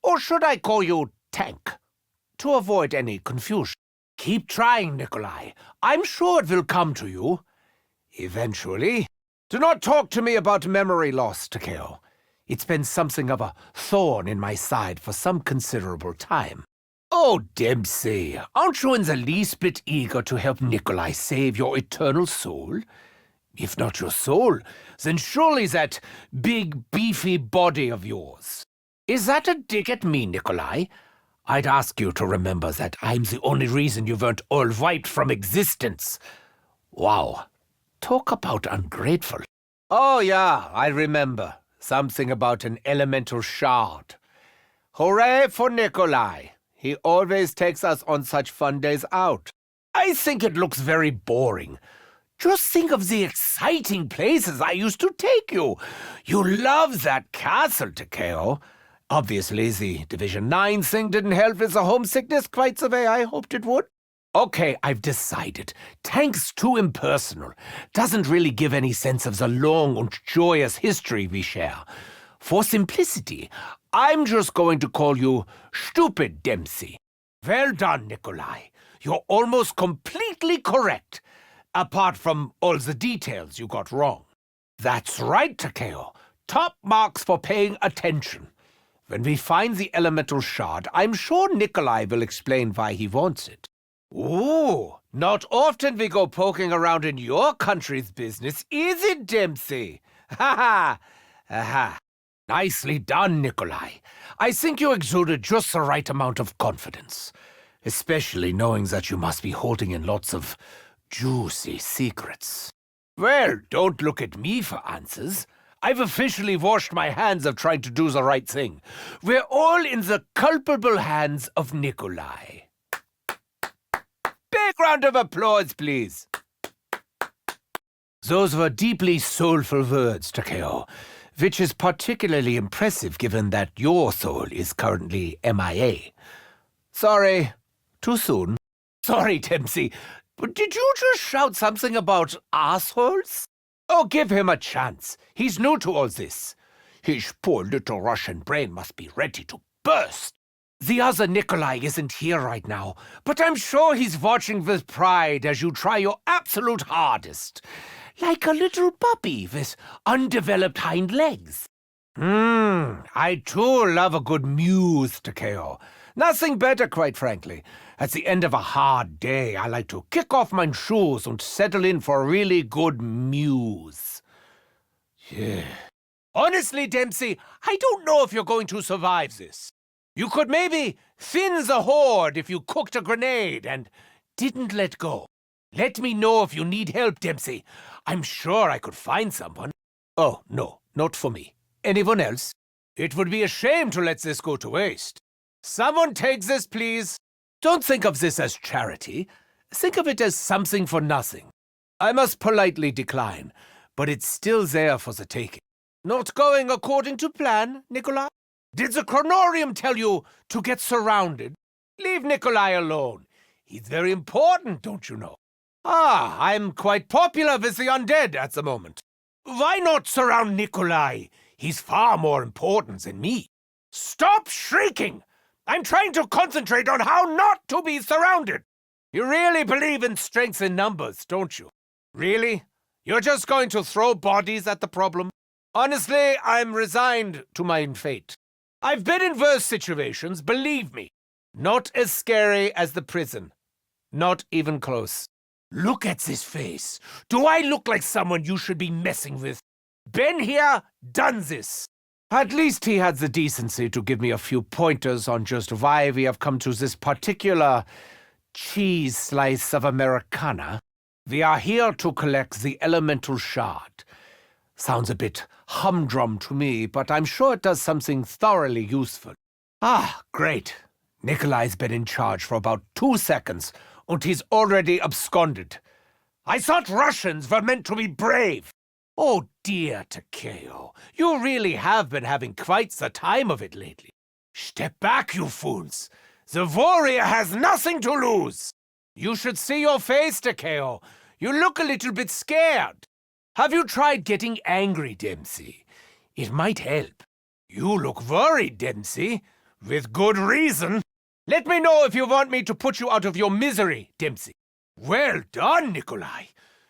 Or should I call you Tank, to avoid any confusion? Keep trying, Nikolai. I'm sure it will come to you. Eventually. Do not talk to me about memory loss, Takeo. It's been something of a thorn in my side for some considerable time. Oh, Dempsey, aren't you in the least bit eager to help Nikolai save your eternal soul? If not your soul, then surely that big, beefy body of yours. Is that a dig at me, Nikolai? I'd ask you to remember that I'm the only reason you weren't all wiped from existence. Wow. Talk about ungrateful. Oh, yeah, I remember. Something about an elemental shard. Hooray for Nikolai. He always takes us on such fun days out. I think it looks very boring. Just think of the exciting places I used to take you. You love that castle, Takeo. Obviously, the Division 9 thing didn't help with the homesickness quite the way I hoped it would. Okay, I've decided. Tank's too impersonal. Doesn't really give any sense of the long and joyous history we share. For simplicity, I'm just going to call you Stupid Dempsey. Well done, Nikolai. You're almost completely correct, apart from all the details you got wrong. That's right, Takeo. Top marks for paying attention. When we find the elemental shard, I'm sure Nikolai will explain why he wants it. Ooh, not often we go poking around in your country's business, is it, Dempsey? Ha-ha! Aha. Nicely done, Nikolai. I think you exuded just the right amount of confidence, especially knowing that you must be holding in lots of juicy secrets. Well, don't look at me for answers. I've officially washed my hands of trying to do the right thing. We're all in the culpable hands of Nikolai. Big round of applause, please. Those were deeply soulful words, Takeo, which is particularly impressive given that your soul is currently MIA. Sorry, too soon. Sorry, Dempsey, but did you just shout something about assholes? Oh, give him a chance. He's new to all this. His poor little Russian brain must be ready to burst. The other Nikolai isn't here right now, but I'm sure he's watching with pride as you try your absolute hardest. Like a little puppy with undeveloped hind legs. I too love a good muse, Takeo. Nothing better, quite frankly. At the end of a hard day, I like to kick off my shoes and settle in for a really good muse. Yeah. Honestly, Dempsey, I don't know if you're going to survive this. You could maybe thin the horde if you cooked a grenade and didn't let go. Let me know if you need help, Dempsey. I'm sure I could find someone. Oh, no, not for me. Anyone else? It would be a shame to let this go to waste. Someone take this, please. Don't think of this as charity. Think of it as something for nothing. I must politely decline, but it's still there for the taking. Not going according to plan, Nikolai? Did the chronorium tell you to get surrounded? Leave Nikolai alone. He's very important, don't you know? I'm quite popular with the undead at the moment. Why not surround Nikolai? He's far more important than me. Stop shrieking! I'm trying to concentrate on how not to be surrounded. You really believe in strength in numbers, don't you? Really? You're just going to throw bodies at the problem? Honestly, I'm resigned to my fate. I've been in worse situations, believe me. Not as scary as the prison. Not even close. Look at this face. Do I look like someone you should be messing with? Been here, done this. At least he had the decency to give me a few pointers on just why we have come to this particular cheese slice of Americana. We are here to collect the elemental shard. Sounds a bit humdrum to me, but I'm sure it does something thoroughly useful. Great. Nikolai's been in charge for about 2 seconds, and he's already absconded. I thought Russians were meant to be brave. Oh dear, Takeo, you really have been having quite the time of it lately. Step back, you fools. The warrior has nothing to lose. You should see your face, Takeo. You look a little bit scared. Have you tried getting angry, Dempsey? It might help. You look worried, Dempsey. With good reason. Let me know if you want me to put you out of your misery, Dempsey. Well done, Nikolai.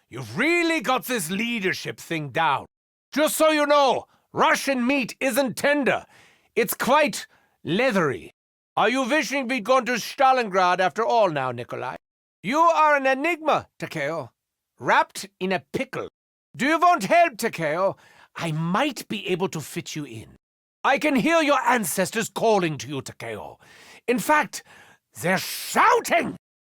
You've really got this leadership thing down. Just so you know, Russian meat isn't tender. It's quite leathery. Are you wishing we'd gone to Stalingrad after all now, Nikolai? You are an enigma, Takeo. Wrapped in a pickle. Do you want help, Takeo? I might be able to fit you in. I can hear your ancestors calling to you, Takeo. In fact, they're shouting!